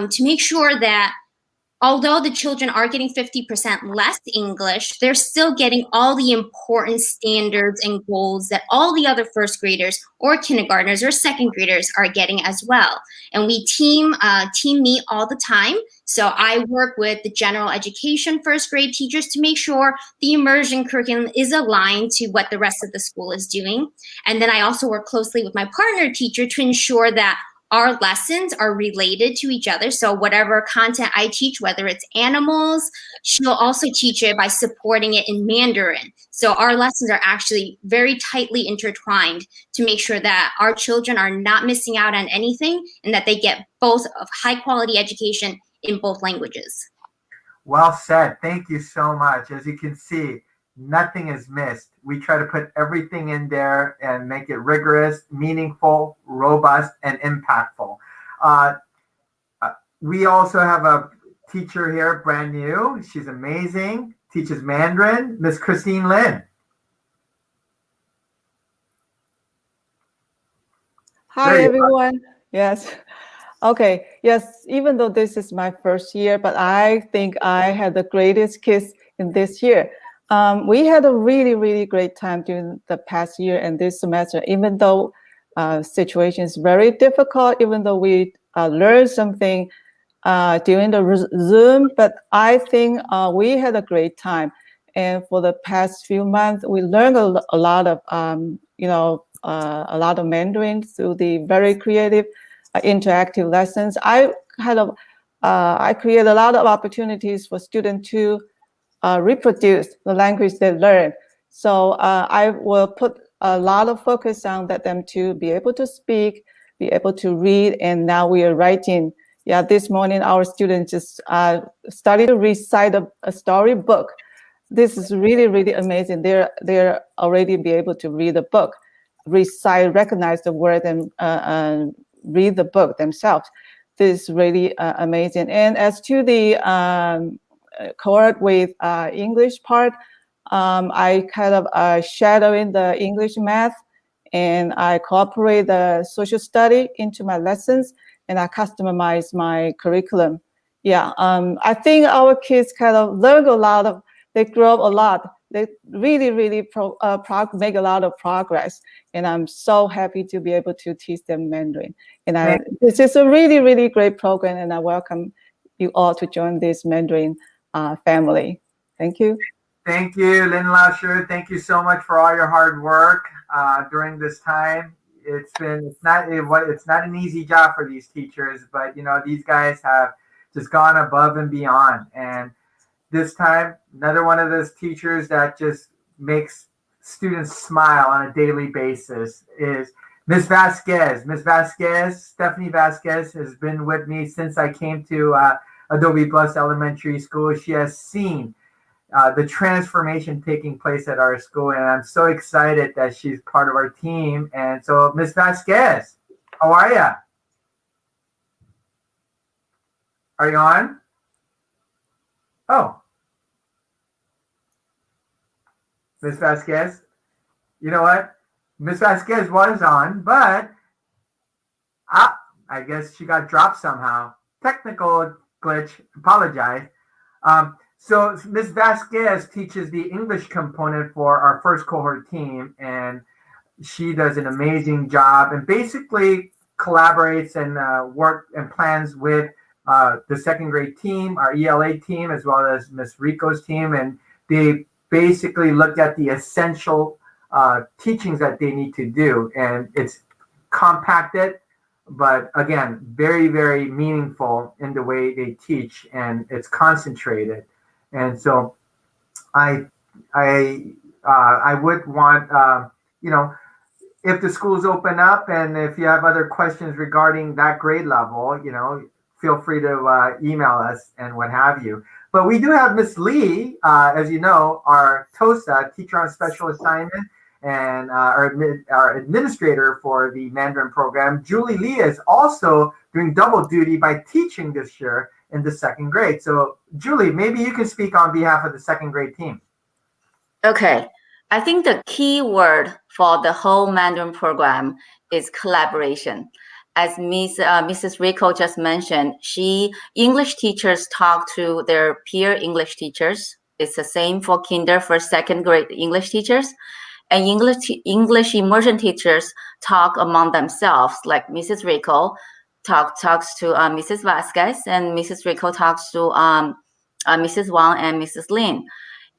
to make sure that although the children are getting 50% less English, they're still getting all the important standards and goals that all the other first graders or kindergartners or second graders are getting as well. And we team meet all the time. So I work with the general education first grade teachers to make sure the immersion curriculum is aligned to what the rest of the school is doing. And then I also work closely with my partner teacher to ensure that our lessons are related to each other. So whatever content I teach, whether it's animals, she'll also teach it by supporting it in Mandarin. So our lessons are actually very tightly intertwined to make sure that our children are not missing out on anything and that they get both of high quality education in both languages. Well said. Thank you so much. As you can see, nothing is missed. We try to put everything in there and make it rigorous, meaningful, robust, and impactful. We also have a teacher here, brand new. She's amazing. Teaches Mandarin, Miss Lynn. Hi, everyone. Yes. Okay. Yes. Even though this is my first year, but I think I had the greatest kids in this year. We had a really, really great time during the past year and this semester, even though situation is very difficult, even though we learned something during the Zoom, but I think we had a great time. And for the past few months, we learned a lot of, a lot of Mandarin through the very creative, interactive lessons. I created a lot of opportunities for students to reproduce the language they learn. So I will put a lot of focus on them to be able to speak, be able to read, and now we are writing. Yeah, this morning our students just started to recite a storybook. This is really, really amazing. They're already be able to read the book, recite, recognize the word, and read the book themselves. This is really amazing. And as to the cohort with English part, I kind of shadowing the English math, and I incorporate the social study into my lessons, and I customize my curriculum. Yeah, I think our kids kind of learn a lot they grow up a lot. They really, really make a lot of progress, and I'm so happy to be able to teach them Mandarin. And this is a really, really great program, and I welcome you all to join this Mandarin family. Thank you. Thank you, Lynn Lauscher. Thank you so much for all your hard work during this time. It's not an easy job for these teachers, but these guys have just gone above and beyond. And this time, another one of those teachers that just makes students smile on a daily basis is Miss Vasquez. Miss Vasquez, Stephanie Vasquez, has been with me since I came to Adobe Bluffs Elementary School. She has seen the transformation taking place at our school, and I'm so excited that she's part of our team. And so, Miss Vasquez. How are you? Are you on? Oh, Miss Vasquez. You know what? Miss Vasquez was on, but I guess she got dropped somehow. Technical glitch. Apologize. So Miss Vasquez teaches the English component for our first cohort team, and she does an amazing job and basically collaborates and work and plans with the second grade team, our ELA team, as well as Miss Rico's team, and they basically look at the essential teachings that they need to do, and it's compacted, but again, very, very meaningful in the way they teach, and it's concentrated. And so I would want, if the schools open up and if you have other questions regarding that grade level, feel free to email us and what have you. But we do have Miss Lee, as you know, our TOSA, teacher on special assignment, and our administrator for the Mandarin program. Julie Lee is also doing double duty by teaching this year in the second grade. So Julie, maybe you can speak on behalf of the second grade team. Okay. I think the key word for the whole Mandarin program is collaboration. As Mrs. Rico just mentioned, English teachers talk to their peer English teachers. It's the same for kinder, first, second grade English teachers. And English immersion teachers talk among themselves, like Mrs. Rico talks to Mrs. Vasquez, and Mrs. Rico talks to Mrs. Wang and Mrs. Lynn.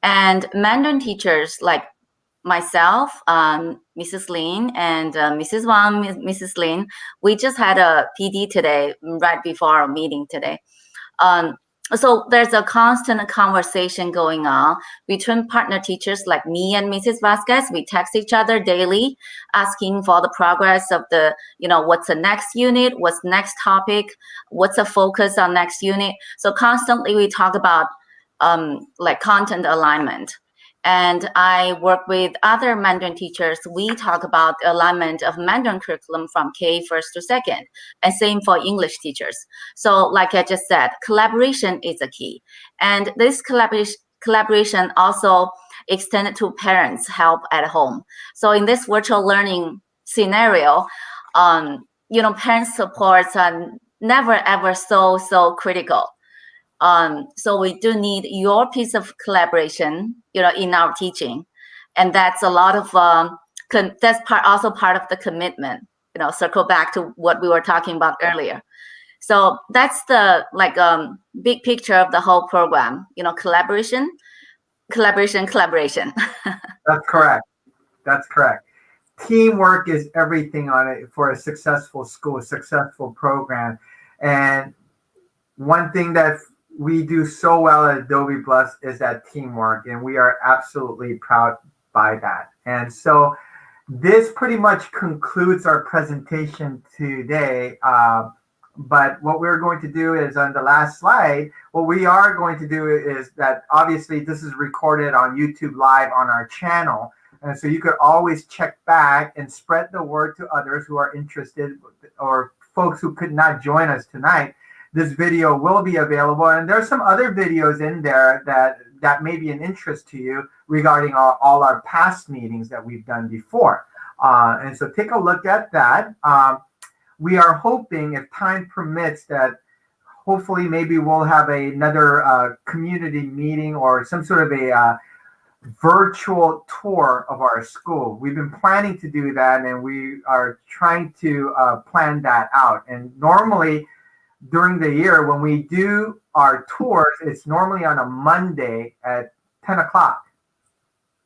And Mandarin teachers like myself, Mrs. Lynn, and Mrs. Wang, Mrs. Lynn, we just had a PD today, right before our meeting today. So there's a constant conversation going on between partner teachers like me and Mrs. Vasquez. We text each other daily, asking for the progress of the, what's the next unit, what's next topic, what's the focus on next unit. So constantly we talk about like content alignment. And I work with other Mandarin teachers. We talk about the alignment of Mandarin curriculum from K first to second, and same for English teachers. So like I just said, collaboration is a key. And this collaboration also extended to parents' help at home. So in this virtual learning scenario, parents' supports are never ever so critical. So we do need your piece of collaboration, in our teaching, and that's a lot of that's also part of the commitment. Circle back to what we were talking about earlier. So that's the big picture of the whole program. Collaboration. That's correct. That's correct. Teamwork is everything on it for a successful school, a successful program, and one thing that we do so well at Adobe Bluffs is that teamwork, and we are absolutely proud by that. And so this pretty much concludes our presentation today. But what we're going to do is on the last slide, what we are going to do is that obviously this is recorded on YouTube Live on our channel. And so you could always check back and spread the word to others who are interested or folks who could not join us tonight. This video will be available, and there's some other videos in there that may be an interest to you regarding all our past meetings that we've done before. And so take a look at that. We are hoping, if time permits, that hopefully maybe we'll have another community meeting or some sort of a virtual tour of our school. We've been planning to do that, and we are trying to plan that out. And normally, during the year, when we do our tours, it's normally on a Monday at 10 o'clock,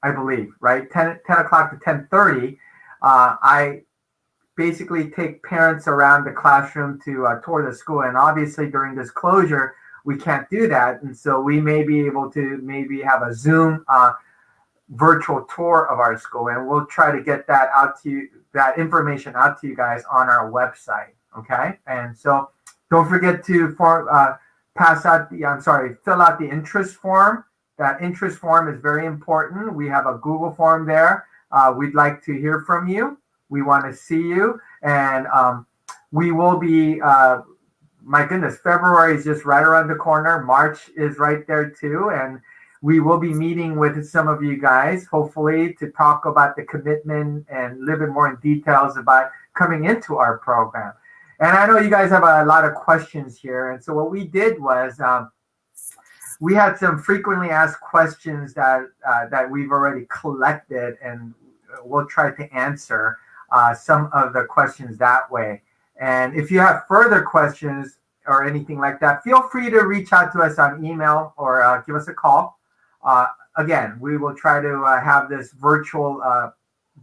I believe, right? 10 o'clock to 10:30. I basically take parents around the classroom to tour the school. And obviously during this closure, we can't do that. And so we may be able to maybe have a Zoom virtual tour of our school. And we'll try to get that out to you, that information out to you guys on our website. Okay. And so don't forget to fill out the interest form. That interest form is very important. We have a Google form there. We'd like to hear from you. We want to see you. And we will be, my goodness, February is just right around the corner. March is right there too. And we will be meeting with some of you guys, hopefully, to talk about the commitment and a little bit more in details about coming into our program. And I know you guys have a lot of questions here. And so what we did was we had some frequently asked questions that we've already collected, and we'll try to answer some of the questions that way. And if you have further questions or anything like that, feel free to reach out to us on email or give us a call. Again, we will try to have this virtual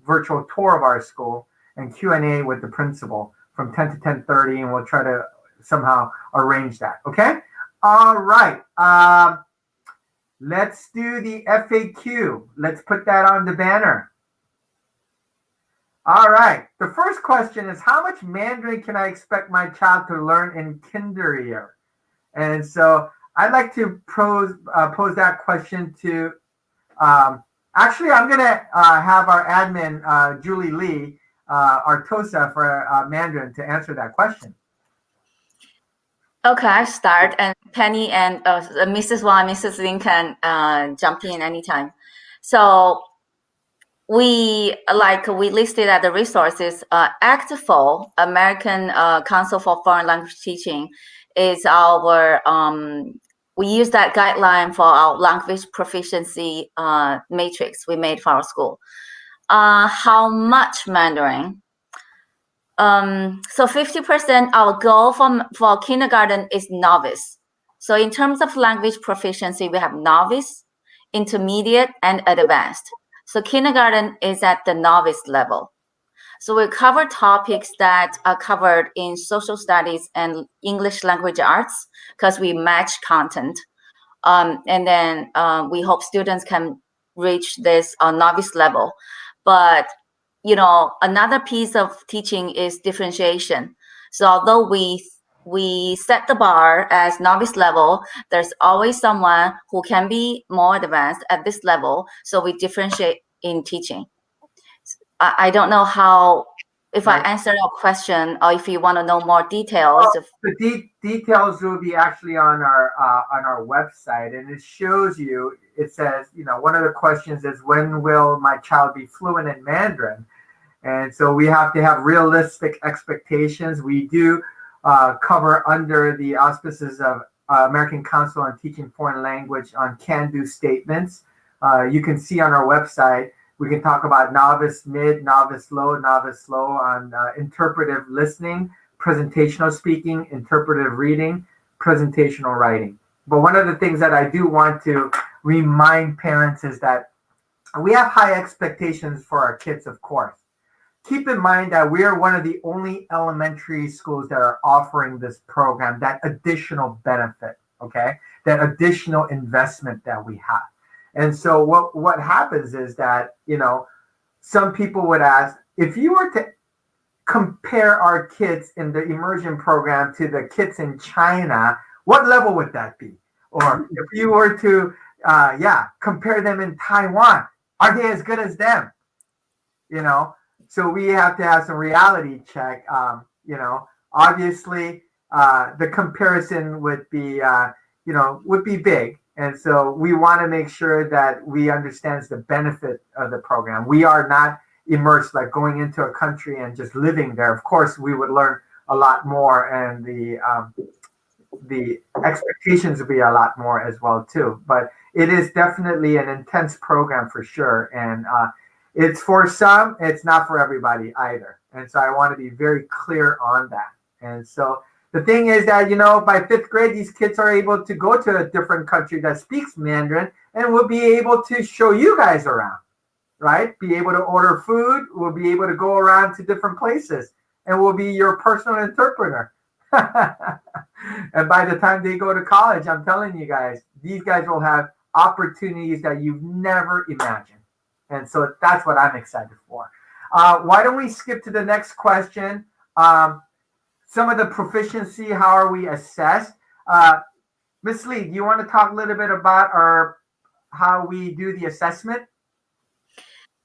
tour of our school and Q&A with the principal from 10 to 10:30, and we'll try to somehow arrange that. Okay? All right. Let's do the FAQ. Let's put that on the banner. All right. The first question is, how much Mandarin can I expect my child to learn in kinder year? And so I'd like to pose that question to, actually, I'm going to have our admin, Julie Lee, our TOSA for Mandarin, to answer that question. Okay, I start, and Penny and Mrs. Wang, Mrs. Lynn can jump in anytime. So we listed at the resources, ACT4, American Council for Foreign Language Teaching, is our, we use that guideline for our language proficiency matrix we made for our school. How much Mandarin? So 50%, our goal for kindergarten is novice. So in terms of language proficiency, we have novice, intermediate, and advanced. So kindergarten is at the novice level. So we cover topics that are covered in social studies and English language arts because we match content. And then we hope students can reach this novice level. But you know, another piece of teaching is differentiation. So although we set the bar as novice level, there's always someone who can be more advanced at this level. So we differentiate in teaching. I don't know if I answered your question, or if you want to know more details. The details will be actually on our website, and it shows you. It says, you know, one of the questions is, when will my child be fluent in Mandarin? And so we have to have realistic expectations. We do cover under the auspices of American Council on Teaching Foreign Language on can-do statements. You can see on our website, we can talk about novice mid, novice low on interpretive listening, presentational speaking, interpretive reading, presentational writing. But one of the things that I do want to remind parents is that we have high expectations for our kids, of course. Keep in mind that we are one of the only elementary schools that are offering this program, that additional benefit, okay? That additional investment that we have. And so what happens is that, you know, some people would ask, if you were to compare our kids in the immersion program to the kids in China, what level would that be? Or if you were to, compare them in Taiwan, are they as good as them? You know? So we have to have some reality check. You know, obviously, the comparison would be, would be big. And so we want to make sure that we understand the benefit of the program. We are not immersed, like going into a country and just living there. Of course, we would learn a lot more, and the expectations would be a lot more as well too. But it is definitely an intense program for sure. And it's for some, it's not for everybody either. And so I want to be very clear on that. And so the thing is that, you know, by 5th grade, these kids are able to go to a different country that speaks Mandarin, and we'll be able to show you guys around, right? Be able to order food. We'll be able to go around to different places, and we'll be your personal interpreter. And by the time they go to college, I'm telling you guys, these guys will have opportunities that you've never imagined. And so that's what I'm excited for. Why don't we skip to the next question? Some of the proficiency, how are we assessed? Ms. Lee, do you want to talk a little bit about how we do the assessment?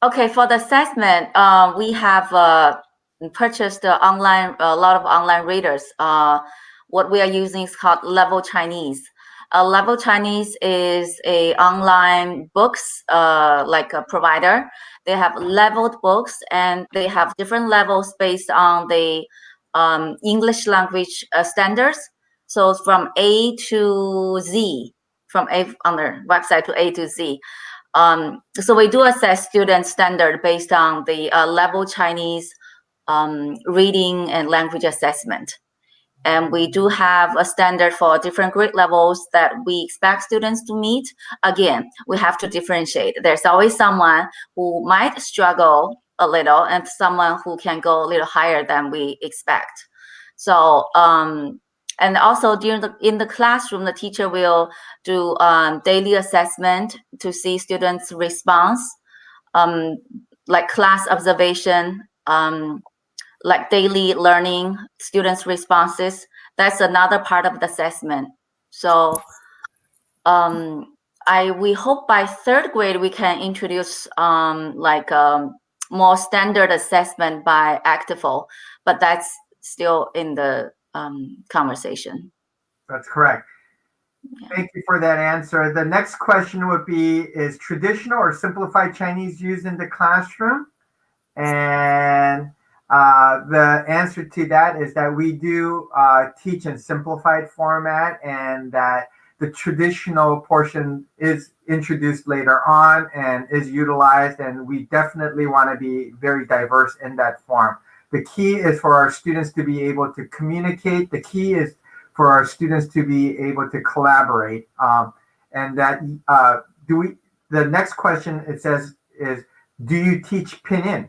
Okay, for the assessment, we have purchased a lot of online readers. What we are using is called Level Chinese. Level Chinese is a online books like a provider. They have leveled books, and they have different levels based on the English language standards. So from A to Z, from A on their website to A to Z. So we do assess student standard based on the Level Chinese reading and language assessment. And we do have a standard for different grade levels that we expect students to meet. Again, we have to differentiate. There's always someone who might struggle a little and someone who can go a little higher than we expect. So, and also in the classroom, the teacher will do daily assessment to see students' response, like class observation, like daily learning, students' responses. That's another part of the assessment. So we hope by third grade we can introduce more standard assessment by Actiful, but that's still in the conversation. That's correct. Yeah. Thank you for that answer. The next question would be, is traditional or simplified Chinese used in the classroom? And the answer to that is that we do teach in simplified format, and that the traditional portion is introduced later on and is utilized, and we definitely want to be very diverse in that form. The key is for our students to be able to communicate. The key is for our students to be able to collaborate. And that the next question it says is, do you teach pinyin?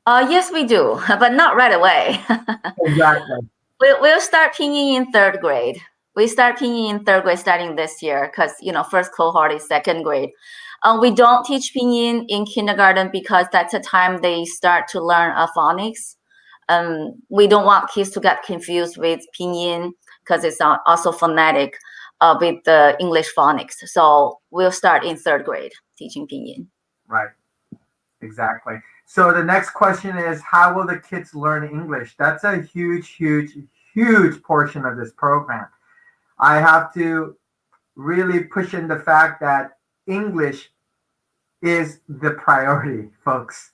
Yes, we do, but not right away. Exactly. We'll start pinyin in third grade. We start pinyin in third grade starting this year because, first cohort is second grade. We don't teach pinyin in kindergarten because that's the time they start to learn phonics. We don't want kids to get confused with pinyin because it's also phonetic with the English phonics. So we'll start in third grade teaching pinyin. Right. Exactly. So the next question is, how will the kids learn English? That's a huge, huge, huge portion of this program. I have to really push in the fact that English is the priority, folks.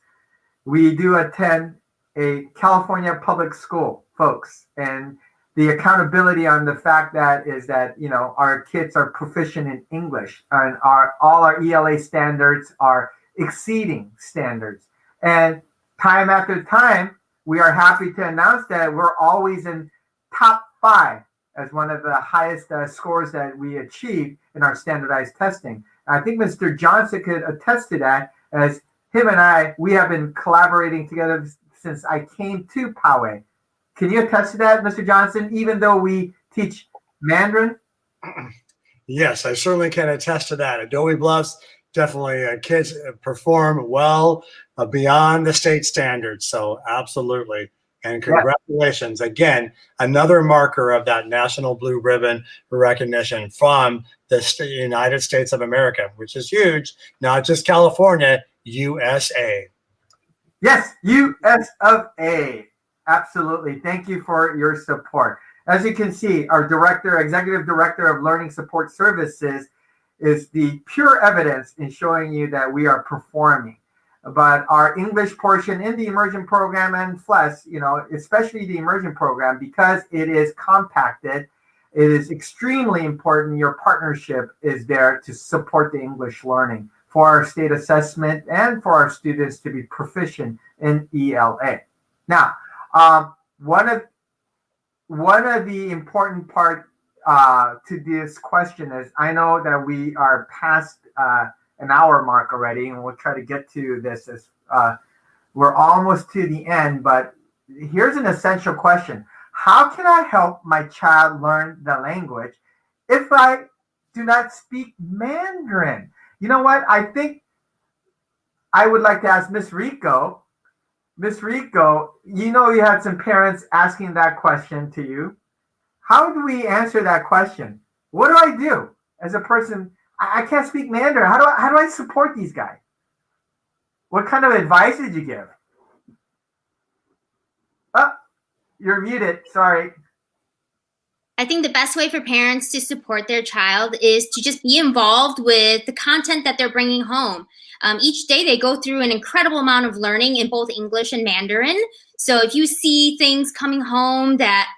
We do attend a California public school, folks, and the accountability on the fact that is that, our kids are proficient in English, and all our ELA standards are exceeding standards. And time after time, we are happy to announce that we're always in top 5 as one of the highest scores that we achieve in our standardized testing. And I think Mr. Johnson could attest to that, as him and I, we have been collaborating together since I came to Poway. Can you attest to that, Mr. Johnson, even though we teach Mandarin? Yes, I certainly can attest to that. Adobe Bluffs, definitely kids perform well beyond the state standards. So absolutely. And congratulations. Again, another marker of that National Blue Ribbon recognition from the United States of America, which is huge, not just California, USA. Yes, US of A. Absolutely. Thank you for your support. As you can see, our executive director of learning support services is the pure evidence in showing you that we are performing. But our English portion in the Immersion program and FLES, especially the Immersion program, because it is compacted, it is extremely important. Your partnership is there to support the English learning for our state assessment and for our students to be proficient in ELA. Now, one of the important part to this question is, I know that we are past an hour mark already, and we'll try to get to this as we're almost to the end, but here's an essential question. How can I help my child learn the language if I do not speak Mandarin? You know what? I think I would like to ask Miss Rico. Miss Rico, you had some parents asking that question to you. How do we answer that question? What do I do as a person? I can't speak Mandarin. How do I support these guys? What kind of advice did you give? You're muted. Sorry. I think the best way for parents to support their child is to just be involved with the content that they're bringing home. Each day they go through an incredible amount of learning in both English and Mandarin. So if you see things coming home that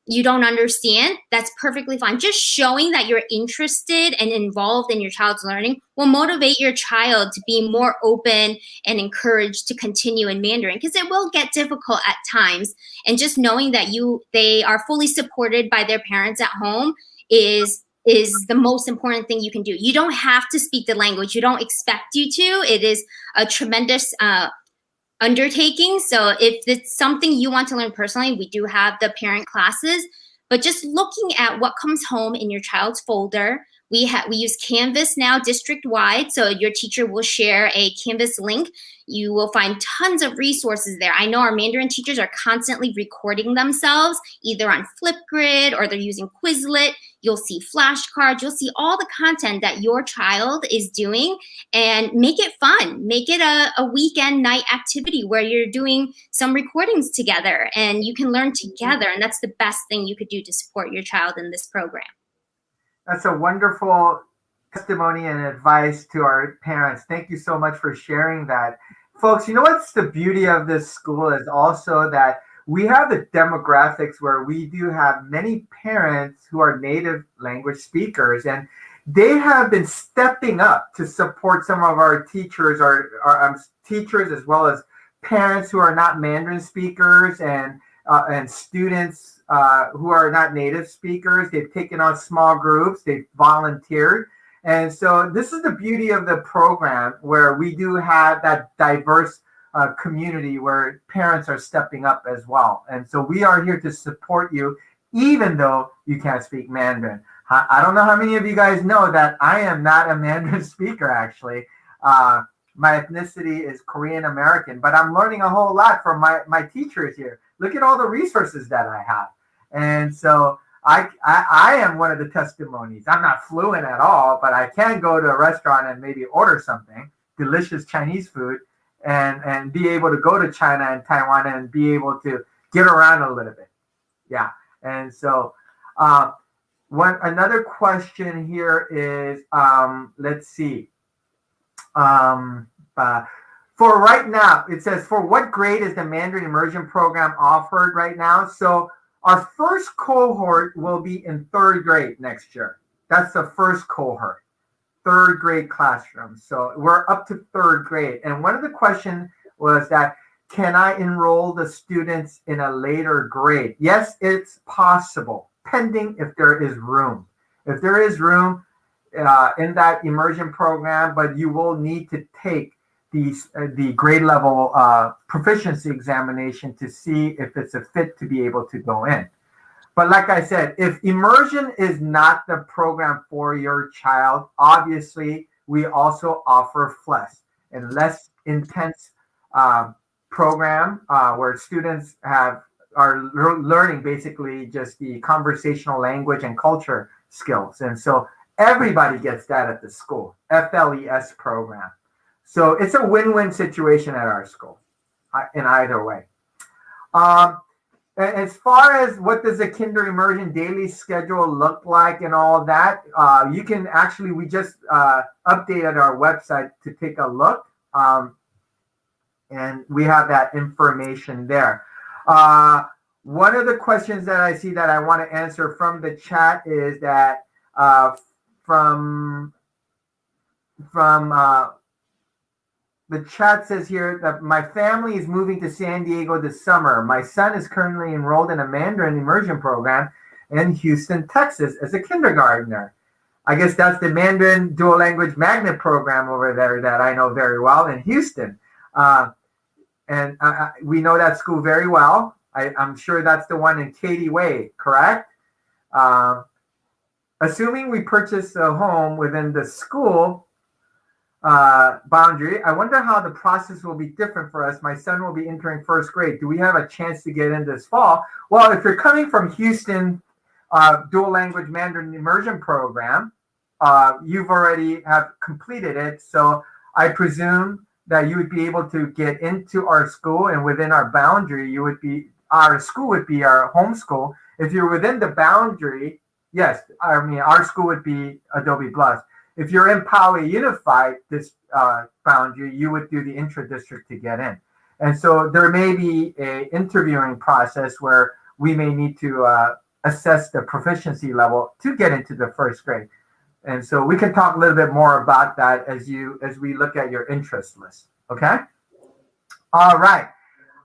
you don't understand, that's perfectly fine. Just showing that you're interested and involved in your child's learning will motivate your child to be more open and encouraged to continue in Mandarin, because it will get difficult at times. And just knowing that they are fully supported by their parents at home is the most important thing you can do. You don't have to speak the language. You don't expect you to. It is a tremendous undertaking. So if it's something you want to learn personally, we do have the parent classes, but just looking at what comes home in your child's folder. We use Canvas now district-wide, so your teacher will share a Canvas link. You will find tons of resources there. I know our Mandarin teachers are constantly recording themselves, either on Flipgrid or they're using Quizlet. You'll see flashcards. You'll see all the content that your child is doing, and make it fun. Make it a weekend night activity where you're doing some recordings together and you can learn together. And that's the best thing you could do to support your child in this program. That's a wonderful testimony and advice to our parents. Thank you so much for sharing that. Folks, you know what's the beauty of this school is also that we have the demographics where we do have many parents who are native language speakers, and they have been stepping up to support some of our teachers, our teachers, as well as parents who are not Mandarin speakers and students who are not native speakers. They've taken on small groups. They've volunteered. And so this is the beauty of the program, where we do have that diverse community where parents are stepping up as well. And so we are here to support you, even though you can't speak Mandarin. I don't know how many of you guys know that I am not a Mandarin speaker, actually. My ethnicity is Korean American, but I'm learning a whole lot from my teachers here. Look at all the resources that I have. And so I am one of the testimonies. I'm not fluent at all, but I can go to a restaurant and maybe order something, delicious Chinese food, and be able to go to China and Taiwan and be able to get around a little bit. Yeah. And so another question here is, let's see. For right now, it says, for what grade is the Mandarin Immersion program offered right now? So our first cohort will be in 3rd grade next year. That's the first cohort, 3rd grade classroom. So we're up to 3rd grade. And one of the questions was that, can I enroll the students in a later grade? Yes, it's possible, pending if there is room. If there is room in that immersion program, but you will need to take the grade level proficiency examination to see if it's a fit to be able to go in. But like I said, if immersion is not the program for your child, obviously we also offer FLES, a less intense program where students are learning basically just the conversational language and culture skills. And so everybody gets that at the school, FLES program. So it's a win-win situation at our school in either way. As far as what does the Kinder Immersion daily schedule look like and all that, you can actually, we just updated our website to take a look. And we have that information there. One of the questions that I see that I want to answer from the chat is that from the chat says here that my family is moving to San Diego this summer. My son is currently enrolled in a Mandarin immersion program in Houston, Texas as a kindergartner. I guess that's the Mandarin Dual Language Magnet program over there that I know very well in Houston. And we know that school very well. I'm sure that's the one in Katy Way, correct? Assuming we purchase a home within the school boundary, I wonder how the process will be different for us. My son will be entering 1st grade. Do we have a chance to get in this fall? Well, if you're coming from Houston Dual Language Mandarin Immersion program, you've already have completed it. So I presume that you would be able to get into our school, and within our boundary, you would be our school would be our home school. If you're within the boundary, yes, I mean, our school would be Adobe Bluffs. If you're in Poway Unified, this boundary, you would do the intra-district to get in. And so there may be a interviewing process where we may need to assess the proficiency level to get into the first grade. And so we can talk a little bit more about that as we look at your interest list. Okay. All right.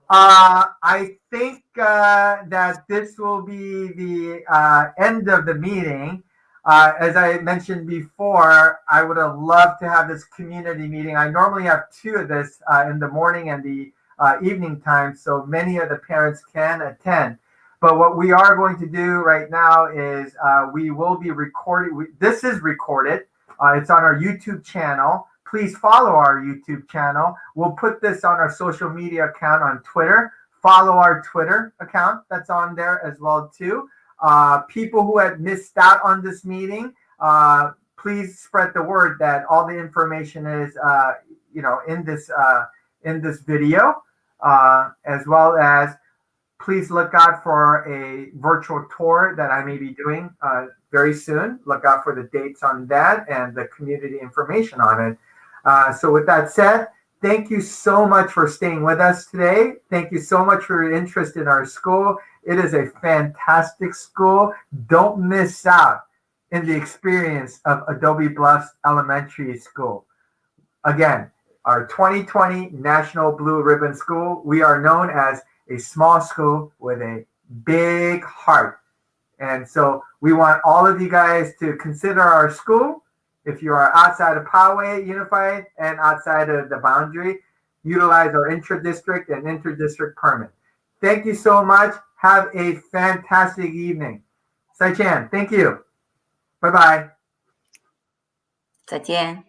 I think that this will be the end of the meeting. As I mentioned before, I would have loved to have this community meeting. I normally have 2 of this in the morning and the evening time, so many of the parents can attend. But what we are going to do right now is we will be recording. This is recorded. It's on our YouTube channel. Please follow our YouTube channel. We'll put this on our social media account on Twitter. Follow our Twitter account. That's on there as well too. People who had missed out on this meeting, please spread the word that all the information is, in this video, as well as please look out for a virtual tour that I may be doing very soon. Look out for the dates on that and the community information on it. So with that said, thank you so much for staying with us today. Thank you so much for your interest in our school. It is a fantastic school. Don't miss out in the experience of Adobe Bluffs Elementary School. Again, our 2020 National Blue Ribbon School. We are known as a small school with a big heart. And so we want all of you guys to consider our school. If you are outside of Poway Unified and outside of the boundary, utilize our intra-district and inter-district permit. Thank you so much. Have a fantastic evening. Sai-Chan, thank you. Bye-bye. 再见。